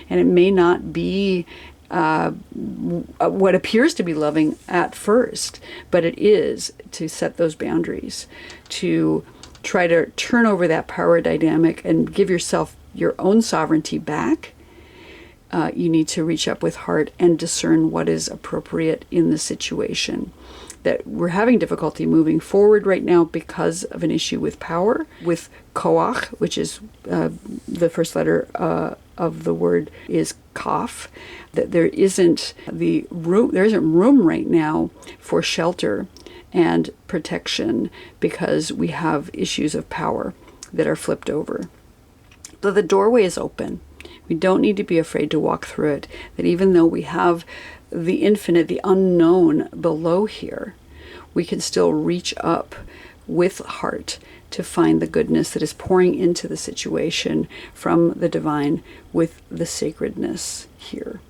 And it may not be what appears to be loving at first, but it is to set those boundaries, to try to turn over that power dynamic and give yourself your own sovereignty back. You need to reach up with heart and discern what is appropriate in the situation. That we're having difficulty moving forward right now because of an issue with power, with koach, which is the first letter of the word is kaf. That there isn't room right now for shelter and protection because we have issues of power that are flipped over. So the doorway is open. We don't need to be afraid to walk through it. That even though we have the infinite, the unknown below here, we can still reach up with heart to find the goodness that is pouring into the situation from the divine with the sacredness here.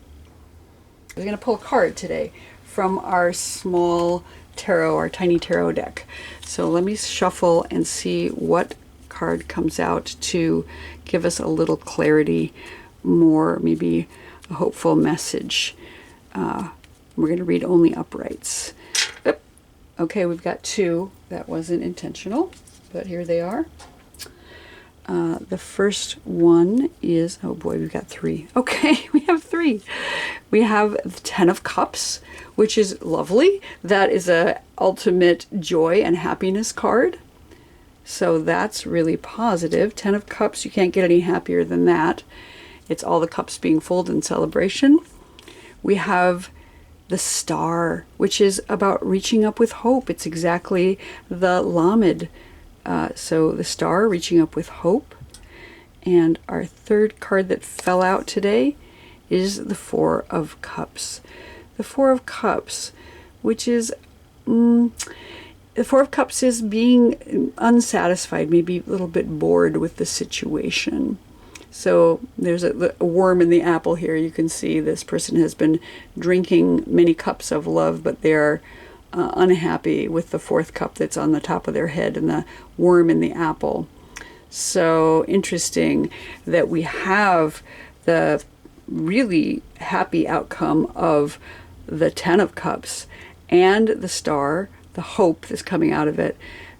We're going to pull a card today from our small tarot, our tiny tarot deck. So let me shuffle and see what card comes out to give us a little clarity, more maybe a hopeful message. We're going to read only uprights. Oop. Okay, we've got two. That wasn't intentional, but here they are. The first one is, oh boy, we've got three. Okay, we have three. We have the Ten of Cups, which is lovely. That is a ultimate joy and happiness card. So that's really positive. Ten of Cups, you can't get any happier than that. It's all the cups being filled in celebration. We have the Star, which is about reaching up with hope. It's exactly the Lamed. So the Star, reaching up with hope. And our third card that fell out today is the Four of Cups. The Four of Cups, which is, the Four of Cups is being unsatisfied, maybe a little bit bored with the situation. So there's a worm in the apple here. You can see this person has been drinking many cups of love, but they're unhappy with the fourth cup that's on the top of their head and the worm in the apple. So interesting that we have the really happy outcome of the Ten of Cups and the Star, the hope that's coming out of it,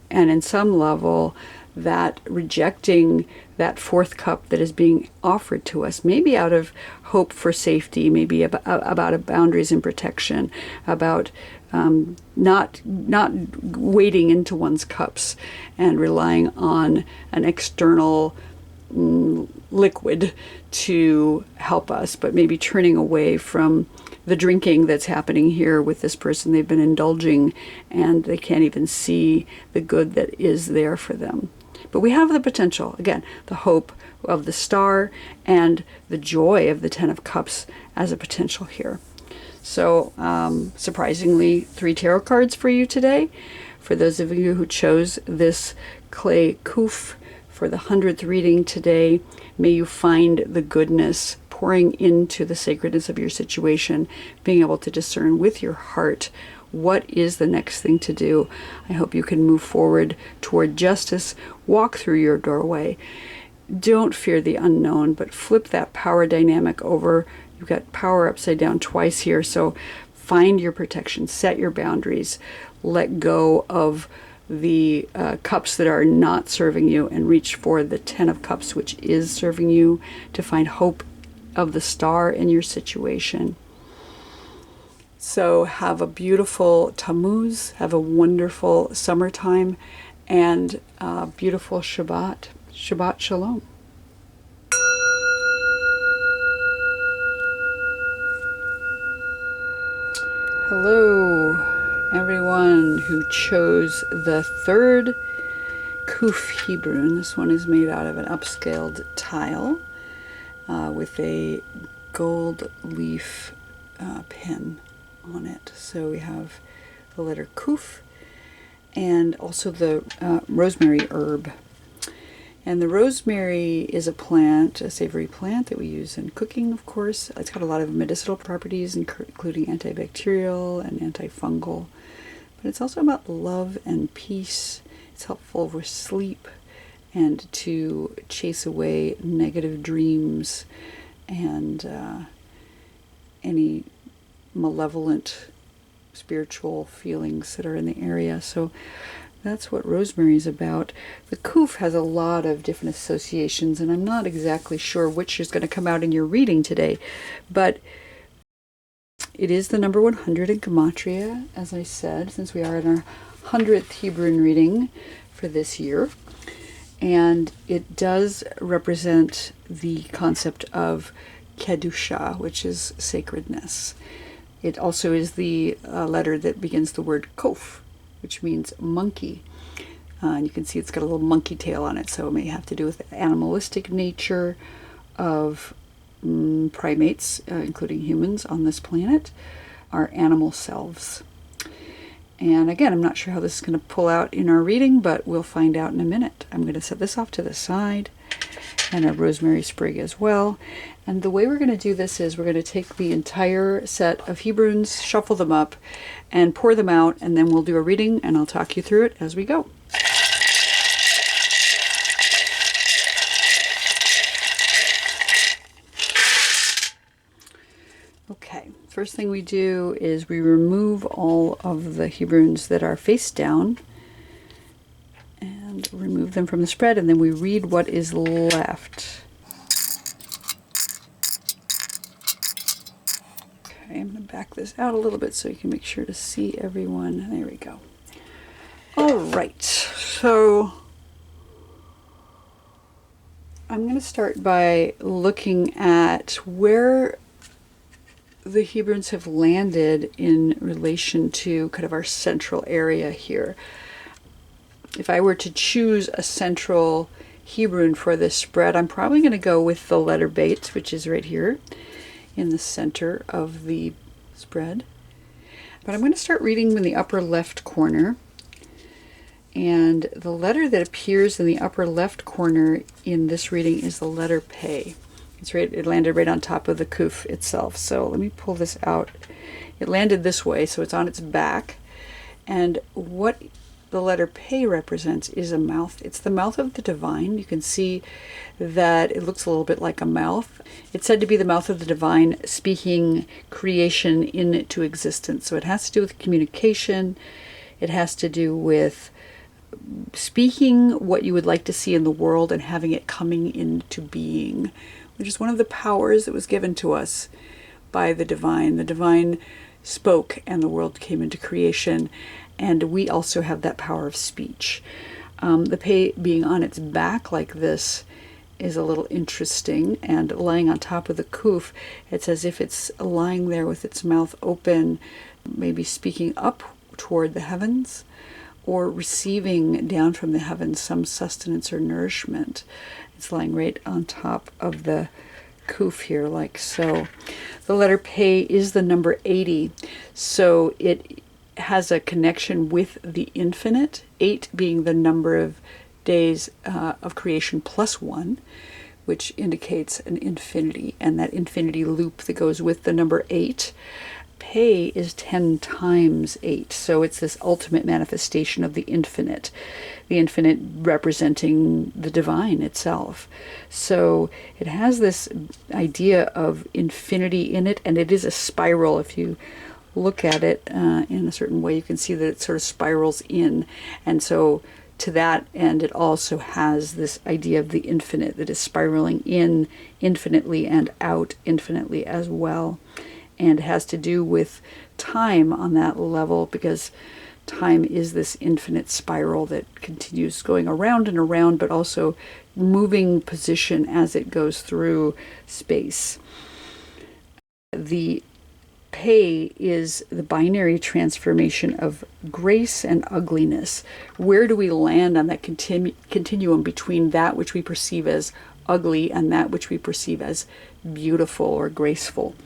and in some level that rejecting that fourth cup that is being offered to us, maybe out of hope for safety, maybe about boundaries and protection, about not wading into one's cups and relying on an external liquid to help us, but maybe turning away from the drinking that's happening here with this person. They've been indulging and they can't even see the good that is there for them. But we have the potential, again, the hope of the Star and the joy of the Ten of Cups as a potential here. So surprisingly, 3 tarot cards for you today. For those of you who chose this Letter KUF for the 100th reading today, may you find the goodness pouring into the sacredness of your situation, being able to discern with your heart what is the next thing to do. I hope you can move forward toward justice, walk through your doorway. Don't fear the unknown, but flip that power dynamic over. You've got power upside down twice here, so find your protection, set your boundaries, let go of the cups that are not serving you, and reach for the Ten of Cups, which is serving you, to find hope of the Star in your situation. So have a beautiful Tammuz, have a wonderful summertime, and a beautiful Shabbat. Shabbat Shalom. Hello, everyone who chose the 3rd KUF Hebrune. This one is made out of an upscaled tile with a gold leaf pen on it. So we have the letter KUF and also the rosemary herb. And the rosemary is a plant, a savory plant that we use in cooking, of course. It's got a lot of medicinal properties, including antibacterial and antifungal. But it's also about love and peace. It's helpful with sleep and to chase away negative dreams and any malevolent spiritual feelings that are in the area. So that's what rosemary is about. The KUF has a lot of different associations, and I'm not exactly sure which is going to come out in your reading today, but it is the number 100 in Gematria, as I said, since we are in our 100th Hebrune reading for this year. And it does represent the concept of Kedusha, which is sacredness. It also is the letter that begins the word Kof, which means monkey. And you can see it's got a little monkey tail on it, so it may have to do with the animalistic nature of primates, including humans on this planet, our animal selves. And again, I'm not sure how this is going to pull out in our reading, but we'll find out in a minute. I'm going to set this off to the side, and our rosemary sprig as well. And the way we're going to do this is we're going to take the entire set of Hebrunes, shuffle them up, and pour them out, and then we'll do a reading, and I'll talk you through it as we go. Okay, first thing we do is we remove all of the Hebrunes that are face down and remove them from the spread, and then we read what is left. Okay, I'm going to back this out a little bit so you can make sure to see everyone. There we go. All right, so I'm going to start by looking at where the Hebrunes have landed in relation to kind of our central area here. If I were to choose a central Hebrune for this spread, I'm probably going to go with the letter Bet, which is right here in the center of the spread. But I'm going to start reading in the upper left corner. And the letter that appears in the upper left corner in this reading is the letter Pe. It landed right on top of the KUF itself. So let me pull this out. It landed this way, so it's on its back. And what the letter Pe represents is a mouth. It's the mouth of the divine. You can see that it looks a little bit like a mouth. It's said to be the mouth of the divine, speaking creation into existence. So it has to do with communication. It has to do with speaking what you would like to see in the world and having it coming into being, which is one of the powers that was given to us by the divine. The divine spoke and the world came into creation, and we also have that power of speech. The Pe being on its back like this is a little interesting, and lying on top of the KUF, it's as if it's lying there with its mouth open, maybe speaking up toward the heavens, or receiving down from the heavens some sustenance or nourishment. It's lying right on top of the KUF here, like so. The letter Pe is the number 80, so it has a connection with the infinite, 8 being the number of days of creation plus 1, which indicates an infinity, and that infinity loop that goes with the number 8. Pe is 10 times 8, so it's this ultimate manifestation of the infinite representing the divine itself. So it has this idea of infinity in it, and it is a spiral. If you look at it in a certain way, you can see that it sort of spirals in, and so to that end it also has this idea of the infinite that is spiraling in infinitely and out infinitely as well. And it has to do with time on that level, because time is this infinite spiral that continues going around and around, but also moving position as it goes through space. The Pe is the binary transformation of grace and ugliness. Where do we land on that continuum between that which we perceive as ugly and that which we perceive as beautiful or graceful?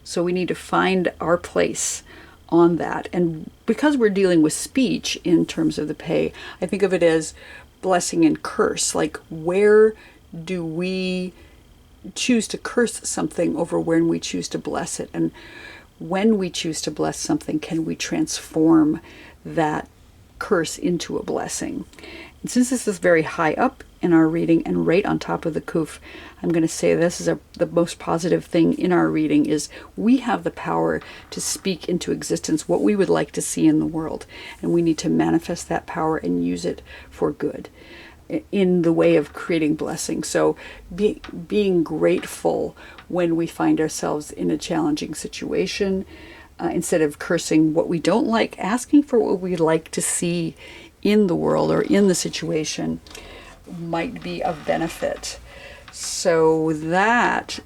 So we need to find our place on that. And because we're dealing with speech in terms of the Pe, I think of it as blessing and curse. Like, where do we choose to curse something over when we choose to bless it? And when we choose to bless something, can we transform that curse into a blessing? And since this is very high up in our reading and right on top of the KUF, I'm going to say this is the most positive thing in our reading is we have the power to speak into existence what we would like to see in the world, and we need to manifest that power and use it for good in the way of creating blessing. So being grateful when we find ourselves in a challenging situation, instead of cursing what we don't like, asking for what we'd like to see in the world or in the situation might be of benefit. So that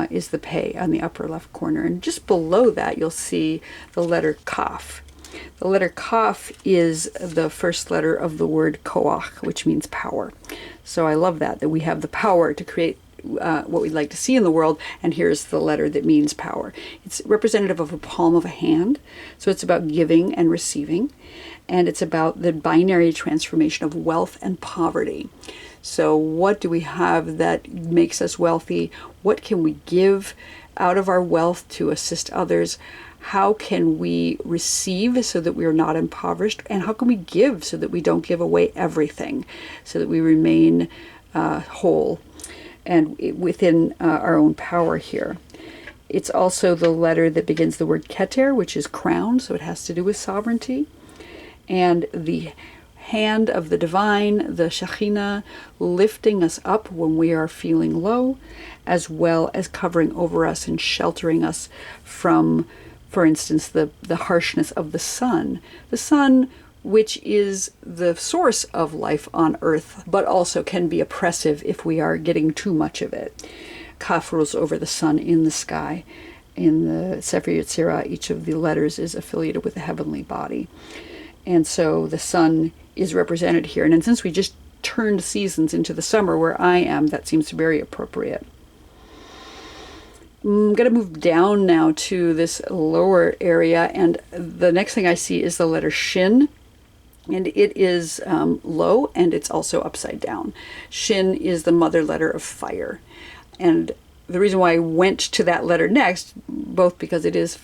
is the Pe on the upper left corner. And just below that, you'll see the letter KUF. The letter KUF is the first letter of the word koach, which means power. So I love that we have the power to create what we'd like to see in the world, and here's the letter that means power. It's representative of a palm of a hand, so it's about giving and receiving, and it's about the binary transformation of wealth and poverty. So what do we have that makes us wealthy? What can we give out of our wealth to assist others? How can we receive so that we are not impoverished? And how can we give so that we don't give away everything, so that we remain whole and within our own power here? It's also the letter that begins the word keter, which is crown, so it has to do with sovereignty. And the hand of the divine, the Shekhinah, lifting us up when we are feeling low, as well as covering over us and sheltering us from, for instance, the harshness of the sun. The sun, which is the source of life on earth, but also can be oppressive if we are getting too much of it. Kaf rules over the sun in the sky. In the Sefer Yetzirah, each of the letters is affiliated with a heavenly body. And so the sun is represented here. And since we just turned seasons into the summer where I am, that seems very appropriate. I'm going to move down now to this lower area, and the next thing I see is the letter Shin, and it is low, and it's also upside down. Shin is the mother letter of fire, and the reason why I went to that letter next, both because it is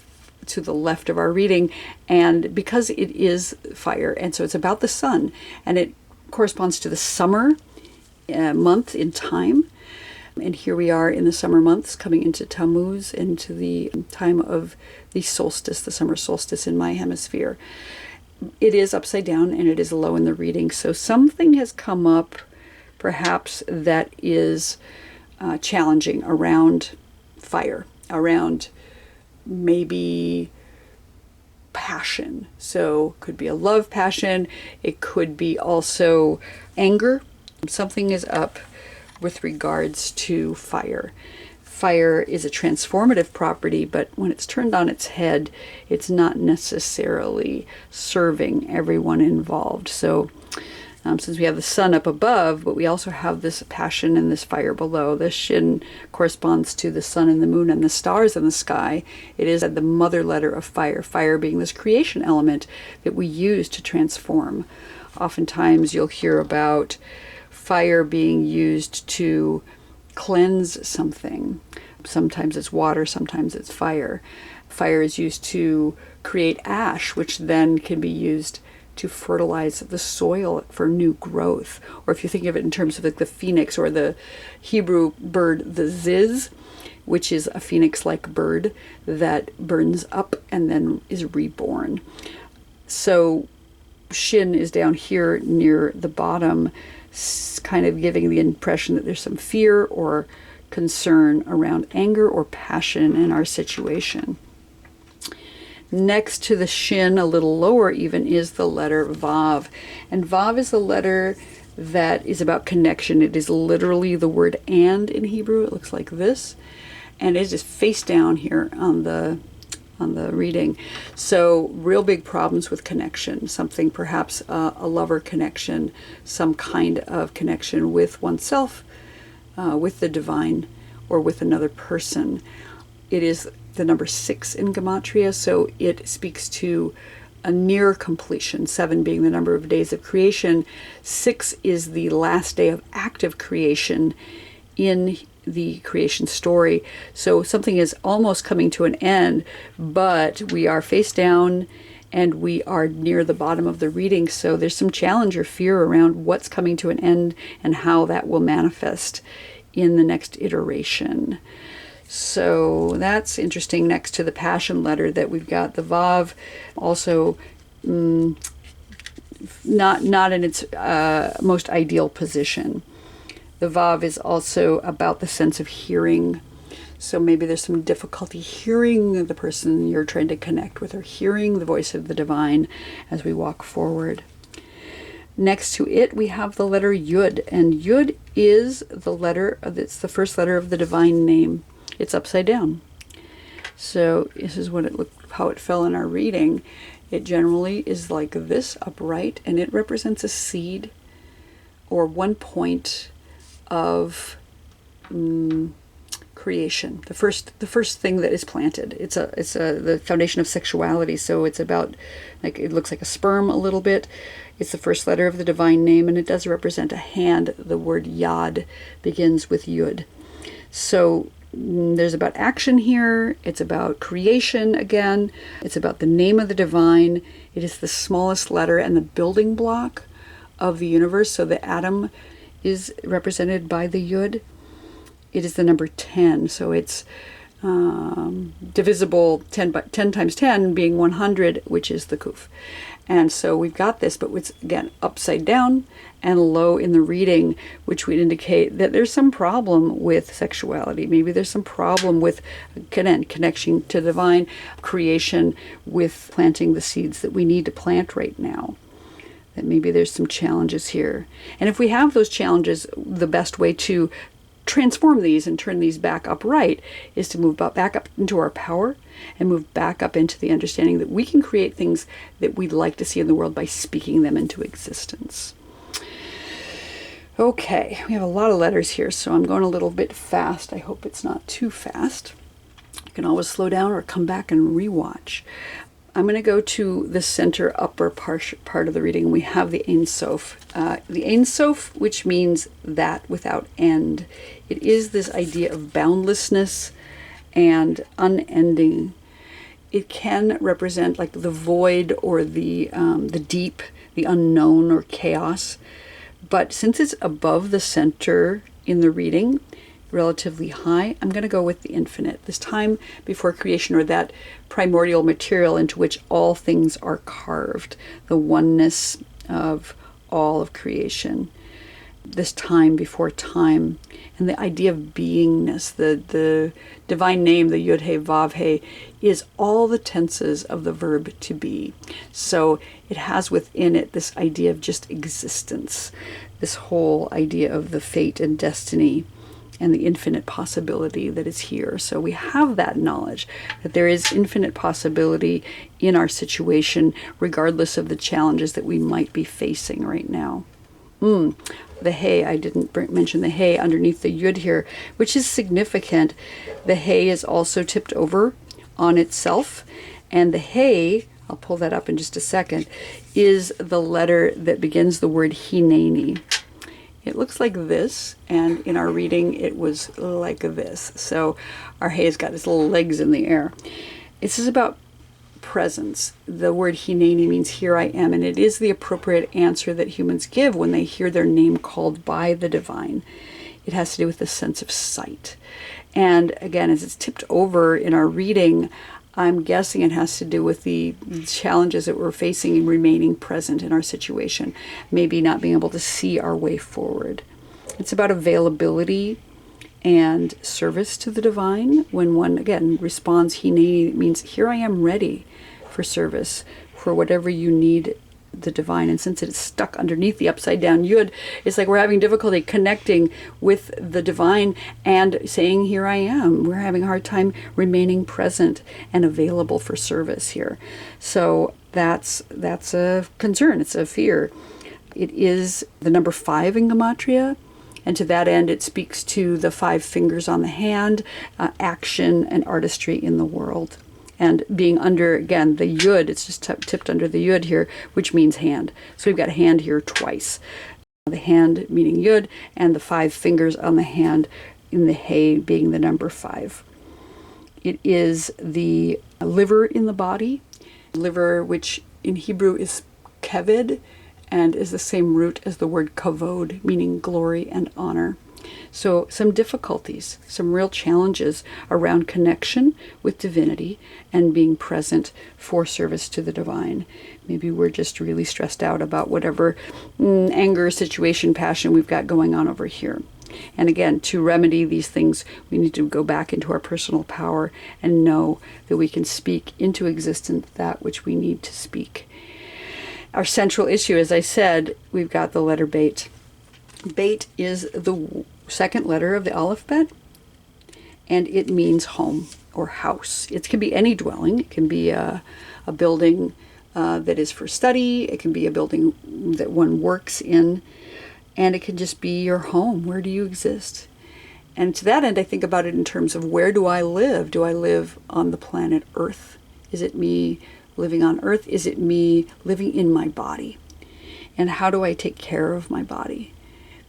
to the left of our reading and because it is fire, and so it's about the sun, and it corresponds to the summer month in time. And here we are in the summer months, coming into Tammuz, into the time of the solstice, the summer solstice in my hemisphere. It is upside down and it is low in the reading. So something has come up, perhaps, that is challenging around fire, around maybe passion. So it could be a love passion. It could be also anger. Something is up with regards to fire. Fire is a transformative property, but when it's turned on its head, it's not necessarily serving everyone involved. So since we have the sun up above, but we also have this passion and this fire below, the Shin corresponds to the sun and the moon and the stars in the sky. It is the mother letter of fire, fire being this creation element that we use to transform. Oftentimes you'll hear about fire being used to cleanse something. Sometimes it's water, sometimes it's fire. Fire is used to create ash, which then can be used to fertilize the soil for new growth. Or if you think of it in terms of like the phoenix or the Hebrew bird, the ziz, which is a phoenix-like bird that burns up and then is reborn. So Shin is down here near the bottom, kind of giving the impression that there's some fear or concern around anger or passion in our situation. Next to the Shin, a little lower even, is the letter Vav. And Vav is the letter that is about connection. It is literally the word and in Hebrew. It looks like this. And it is face down here on the reading. So real big problems with connection, something perhaps a lover connection, some kind of connection with oneself, with the divine, or with another person. It is the number 6 in Gematria, so it speaks to a near completion, 7 being the number of days of creation. 6 is the last day of active creation in the creation story. So something is almost coming to an end, but we are face down and we are near the bottom of the reading. So there's some challenge or fear around what's coming to an end and how that will manifest in the next iteration. So that's interesting. Next to the passion letter that we've got the Vav, also not in its most ideal position. The Vav is also about the sense of hearing. So maybe there's some difficulty hearing the person you're trying to connect with, or hearing the voice of the divine as we walk forward. Next to it, we have the letter Yud, and Yud is the letter, it's the first letter of the divine name. It's upside down. So this is what it looked, how it fell in our reading. It generally is like this, upright, and it represents a seed or one point of creation, the first thing that is planted. It's the foundation of sexuality. So it's about, like, it looks like a sperm a little bit. It's the first letter of the divine name, and it does represent a hand. The word yad begins with yud. So there's about action here. It's about creation again. It's about the name of the divine. It is the smallest letter and the building block of the universe. So the atom is represented by the yud. It is the number 10, so it's divisible 10 times 10 being 100, which is the KUF. And so we've got this, but it's, again, upside down and low in the reading, which would indicate that there's some problem with sexuality. Maybe there's some problem with, again, connection to divine creation, with planting the seeds that we need to plant right now. That maybe there's some challenges here. And if we have those challenges, the best way to transform these and turn these back upright is to move back up into our power and move back up into the understanding that we can create things that we'd like to see in the world by speaking them into existence. Okay, we have a lot of letters here, so I'm going a little bit fast. I hope it's not too fast. You can always slow down or come back and rewatch. I'm going to go to the center upper part of the reading. We have the Ein Sof. The Ein Sof, which means that without end. It is this idea of boundlessness and unending. It can represent like the void or the deep, the unknown or chaos. But since it's above the center in the reading, relatively high, I'm going to go with the infinite, this time before creation, or that primordial material into which all things are carved, the oneness of all of creation, this time before time, and the idea of beingness. The divine name, the Yud He Vav He, is all the tenses of the verb to be. So it has within it this idea of just existence, this whole idea of the fate and destiny and the infinite possibility that is here. So we have that knowledge that there is infinite possibility in our situation, regardless of the challenges that we might be facing right now. The He, I didn't mention the He underneath the Yud here, which is significant. The He is also tipped over on itself, and the He, I'll pull that up in just a second, is the letter that begins the word Hineni. It looks like this, and in our reading it was like this. So our He's got its little legs in the air. This is about presence. The word Hineni means here I am, and it is the appropriate answer that humans give when they hear their name called by the divine. It has to do with the sense of sight. And again, as it's tipped over in our reading, I'm guessing it has to do with the challenges that we're facing in remaining present in our situation, maybe not being able to see our way forward. It's about availability and service to the divine. When one, again, responds Hineni, it means here I am ready for service, for whatever you need the divine. And since it is stuck underneath the upside down Yud, it's like we're having difficulty connecting with the divine and saying here I am. We're having a hard time remaining present and available for service here. So that's a concern. It's a fear. It is the number 5 in Gematria, and to that end it speaks to the 5 fingers on the hand, action and artistry in the world. And being under, again, the Yud, it's just tipped under the Yud here, which means hand. So we've got hand here twice. The hand meaning Yud, and the 5 fingers on the hand in the He being the number 5. It is the liver in the body. Liver, which in Hebrew is keved, and is the same root as the word kavod, meaning glory and honor. So some difficulties, some real challenges around connection with divinity and being present for service to the divine. Maybe we're just really stressed out about whatever anger, situation, passion we've got going on over here. And again, to remedy these things, we need to go back into our personal power and know that we can speak into existence that which we need to speak. Our central issue, as I said, we've got the letter Beit. Beit is the second letter of the alphabet, and it means home or house. It can be any dwelling. It can be a building that is for study. It can be a building that one works in, and it can just be your home. Where do you exist? And to that end, I think about it in terms of, where do I live? Do I live on the planet Earth? Is it me living on Earth? Is it me living in my body? And how do I take care of my body?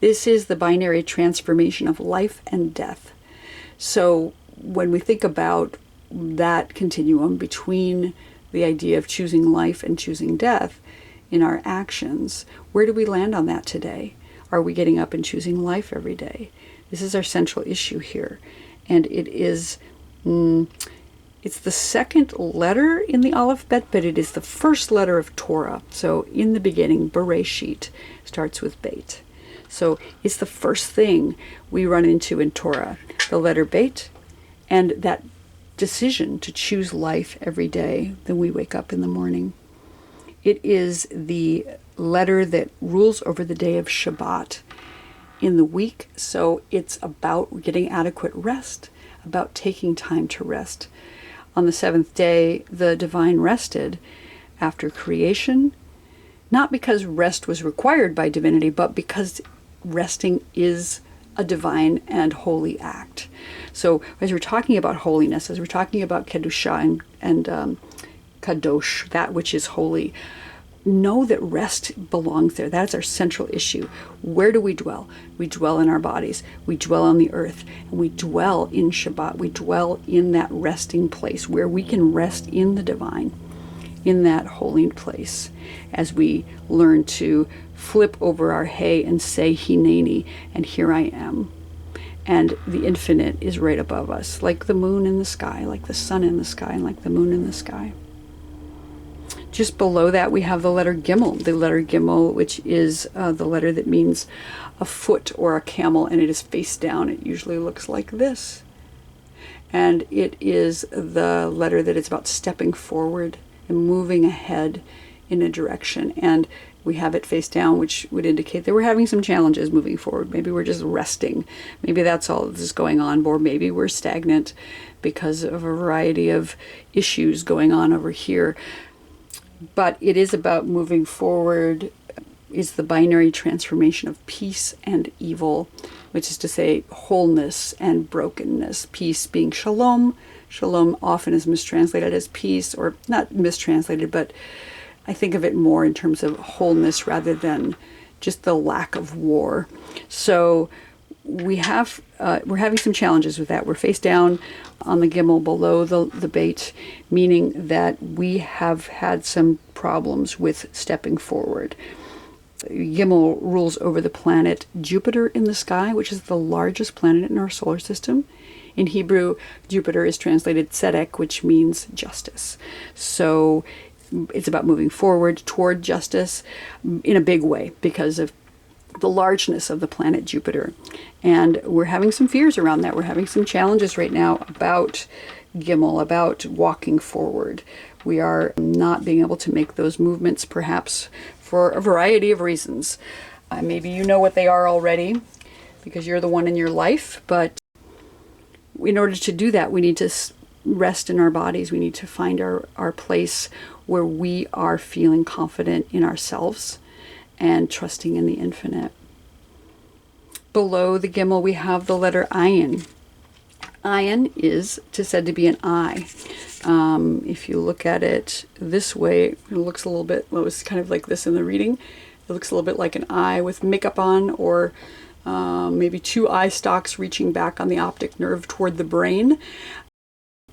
This is the binary transformation of life and death. So when we think about that continuum between the idea of choosing life and choosing death in our actions, where do we land on that today? Are we getting up and choosing life every day? This is our central issue here. And it is, it's the second letter in the alphabet, but it is the first letter of Torah. So in the beginning, Bereshit starts with Beit. So it's the first thing we run into in Torah, the letter Beit, and that decision to choose life every day that we wake up in the morning. It is the letter that rules over the day of Shabbat in the week. So it's about getting adequate rest, about taking time to rest. On the seventh day, the divine rested after creation, not because rest was required by divinity, but because resting is a divine and holy act. So as we're talking about holiness, as we're talking about Kedusha and Kadosh, that which is holy, know that rest belongs there. That's our central issue. Where do we dwell? We dwell in our bodies. We dwell on the earth. And we dwell in Shabbat. We dwell in that resting place where we can rest in the divine, in that holy place, as we learn to flip over our hay and say, Hineni, and here I am. And the infinite is right above us, like the moon in the sky, like the sun in the sky, and like the moon in the sky. Just below that, we have the letter Gimel. The letter Gimel, which is the letter that means a foot or a camel, and it is face down. It usually looks like this. And it is the letter that is about stepping forward and moving ahead in a direction. And we have it face down, which would indicate that we're having some challenges moving forward. Maybe we're just resting. Maybe that's all this is going on. Or maybe we're stagnant because of a variety of issues going on over here. But it is about moving forward. Is the binary transformation of peace and evil, which is to say wholeness and brokenness. Peace being shalom. Shalom often is mistranslated as peace, or not mistranslated, but I think of it more in terms of wholeness rather than just the lack of war. So we're having some challenges with that. We're face down on the Gimel below the Beit, meaning that we have had some problems with stepping forward. Gimel rules over the planet Jupiter in the sky, which is the largest planet in our solar system. In Hebrew, Jupiter is translated tzedek, which means justice. So it's about moving forward toward justice in a big way because of the largeness of the planet Jupiter. And we're having some fears around that. We're having some challenges right now about Gimel, about walking forward. We are not being able to make those movements, perhaps for a variety of reasons. Maybe you know what they are already because you're the one in your life, but in order to do that, we need to rest in our bodies. We need to find our place where we are feeling confident in ourselves and trusting in the infinite. Below the Gimel, we have the letter Ayin. Ayin is said to be an eye. If you look at it this way, it looks a little bit, well, it's kind of like this in the reading. It looks a little bit like an eye with makeup on, or maybe two eye stalks reaching back on the optic nerve toward the brain.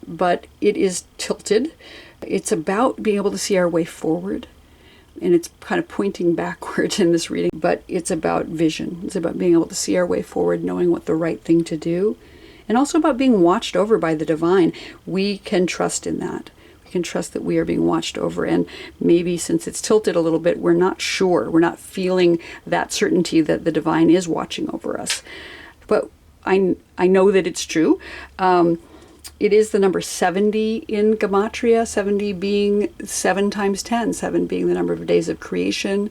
But it is tilted. It's about being able to see our way forward. And it's kind of pointing backwards in this reading, but it's about vision. It's about being able to see our way forward, knowing what the right thing to do, and also about being watched over by the divine. We can trust in that. We can trust that we are being watched over. And maybe since it's tilted a little bit, we're not sure. We're not feeling that certainty that the divine is watching over us. But I know that it's true. It is the number 70 in Gematria, 70 being 7 times 10, 7 being the number of days of creation,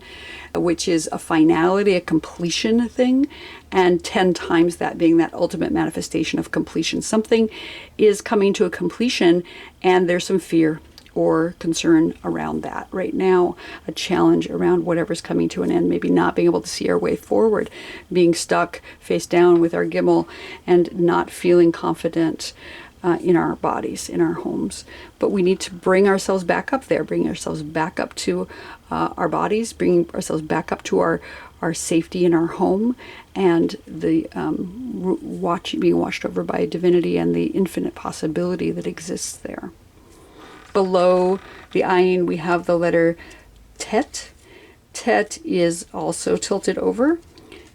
which is a finality, a completion thing, and 10 times that being that ultimate manifestation of completion. Something is coming to a completion, and there's some fear or concern around that right now, a challenge around whatever's coming to an end, maybe not being able to see our way forward, being stuck face down with our gimel and not feeling confident in our bodies, in our homes. But we need to bring ourselves back up there, bring ourselves back up to our bodies, bring ourselves back up to our safety in our home, and the being watched over by a divinity and the infinite possibility that exists there. Below the ayin, we have the letter tet. Tet is also tilted over,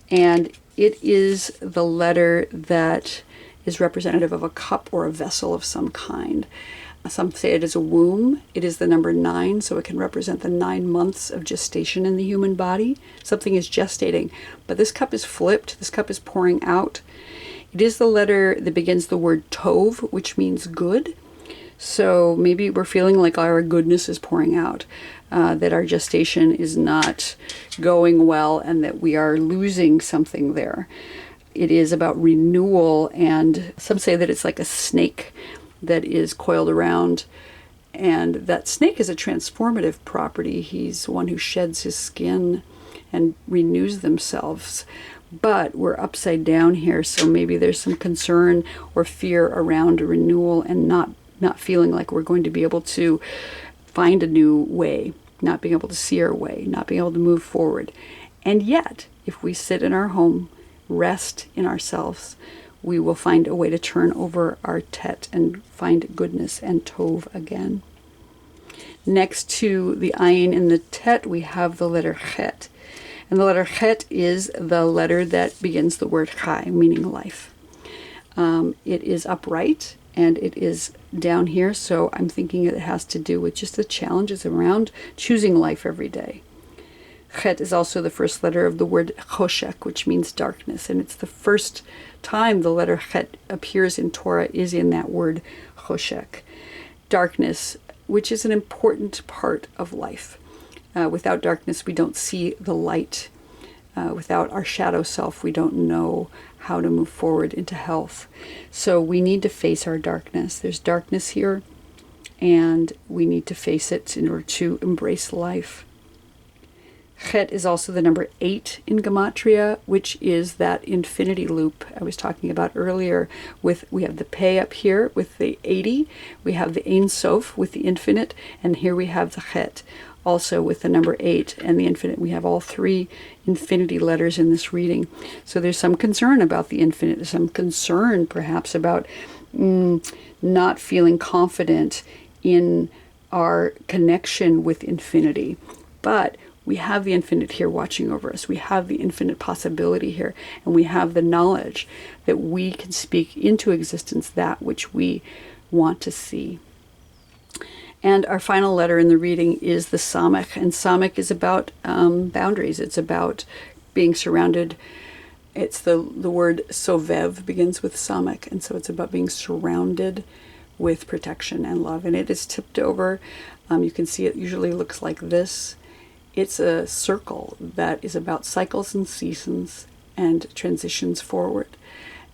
and it is the letter that is representative of a cup or a vessel of some kind. Some say it is a womb. It is the number 9, so it can represent the 9 months of gestation in the human body. Something is gestating, but this cup is flipped. This cup is pouring out. It is the letter that begins the word tov, which means good. So maybe we're feeling like our goodness is pouring out, that our gestation is not going well, and that we are losing something there. It is about renewal, and some say that it's like a snake that is coiled around, and that snake is a transformative property. He's one who sheds his skin and renews themselves. But we're upside down here, so maybe there's some concern or fear around a renewal and not feeling like we're going to be able to find a new way, not being able to see our way, not being able to move forward. And yet, if we sit in our home, rest in ourselves, we will find a way to turn over our tet and find goodness and tov again. Next to the ayin in the tet, we have the letter chet. And the letter chet is the letter that begins the word chai, meaning life. It is upright, and it is down here, so I'm thinking it has to do with just the challenges around choosing life every day. Chet is also the first letter of the word choshek, which means darkness, and it's the first time the letter chet appears in Torah is in that word choshek. Darkness, which is an important part of life. Without darkness, we don't see the light. Without our shadow self, we don't know how to move forward into health. So we need to face our darkness. There's darkness here, and we need to face it in order to embrace life. Chet is also the number 8 in Gematria, which is that infinity loop I was talking about earlier. We have the Pei up here with the 80, we have the Ein Sof with the infinite, and here we have the Chet also with the number 8 and the infinite. We have all 3 infinity letters in this reading. So there's some concern about the infinite, some concern perhaps about not feeling confident in our connection with infinity. But we have the infinite here watching over us. We have the infinite possibility here, and we have the knowledge that we can speak into existence that which we want to see. And our final letter in the reading is the Samech, and Samech is about boundaries. It's about being surrounded. It's the word Sovev begins with Samech, and so it's about being surrounded with protection and love. And it is tipped over. You can see it usually looks like this. It's a circle that is about cycles and seasons and transitions forward.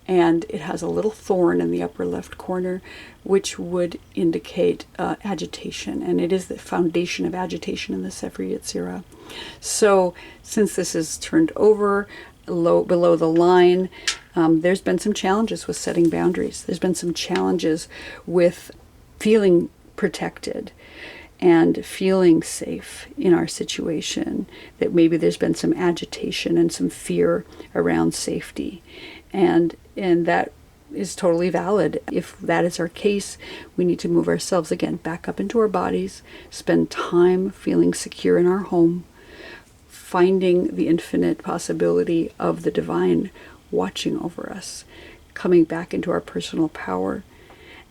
And it has a little thorn in the upper left corner, which would indicate agitation. And it is the foundation of agitation in the Sefer Yetzirah. So since this is turned over below the line, there's been some challenges with setting boundaries. There's been some challenges with feeling protected and feeling safe in our situation, that maybe there's been some agitation and some fear around safety. And that is totally valid. If that is our case, we need to move ourselves again back up into our bodies, spend time feeling secure in our home, finding the infinite possibility of the divine watching over us, coming back into our personal power,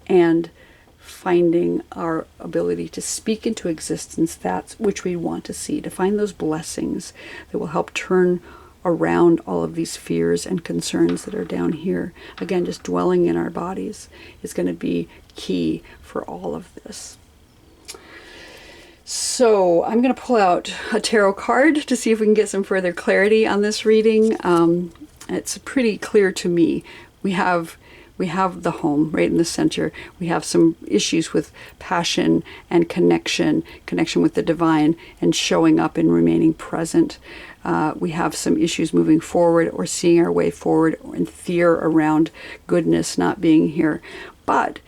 and finding our ability to speak into existence that which we want to see, to find those blessings that will help turn around all of these fears and concerns that are down here. Again, just dwelling in our bodies is going to be key for all of this. So I'm going to pull out a tarot card to see if we can get some further clarity on this reading. It's pretty clear to me. We have we have the home right in the center. We have some issues with passion and connection with the divine, and showing up and remaining present. We have some issues moving forward or seeing our way forward, and fear around goodness not being here. But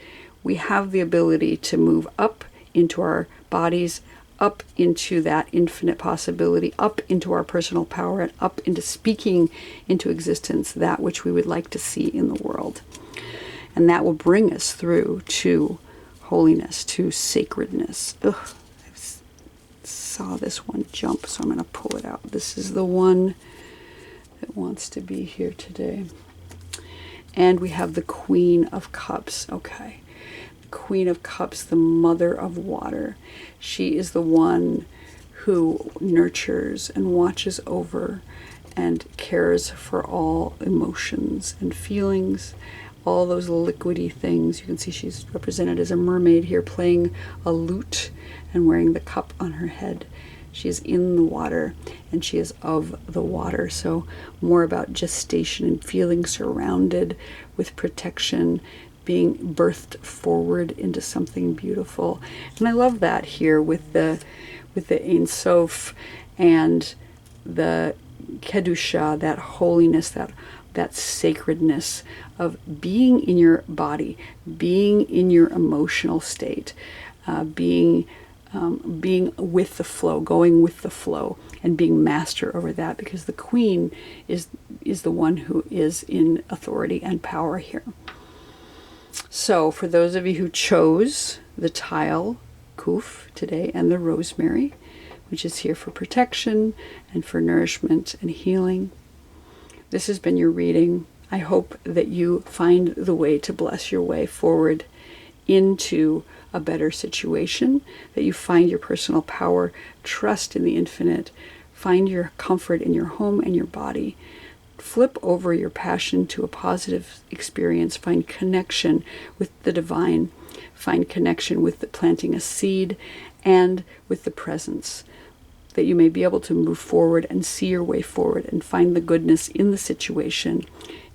we have the ability to move up into our bodies, up into that infinite possibility, up into our personal power, and up into speaking into existence that which we would like to see in the world. And that will bring us through to holiness, to sacredness. Ugh, I saw this one jump, so I'm going to pull it out. This is the one that wants to be here today. And we have the Queen of Cups. Okay. Queen of Cups, the mother of water. She is the one who nurtures and watches over and cares for all emotions and feelings, all those liquidy things. You can see she's represented as a mermaid here, playing a lute and wearing the cup on her head. She is in the water, and she is of the water. So more about gestation and feeling surrounded with protection, being birthed forward into something beautiful. And I love that here with the Ein Sof and the Kedusha, that holiness, that sacredness of being in your body, being in your emotional state, being with the flow, going with the flow, and being master over that, because the queen is the one who is in authority and power here. So for those of you who chose the tile KUF today and the rosemary, which is here for protection and for nourishment and healing, this has been your reading. I hope that you find the way to bless your way forward into a better situation, that you find your personal power, trust in the infinite, find your comfort in your home and your body. Flip over your passion to a positive experience. Find connection with the divine. Find connection with the planting a seed and with the presence, that you may be able to move forward and see your way forward and find the goodness in the situation.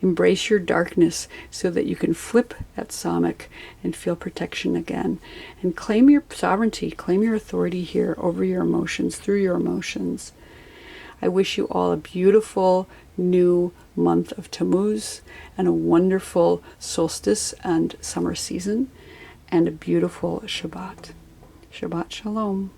Embrace your darkness so that you can flip that samach and feel protection again. And claim your sovereignty, claim your authority here over your emotions, through your emotions. I wish you all a beautiful new month of Tammuz, and a wonderful solstice and summer season, and a beautiful Shabbat. Shabbat Shalom.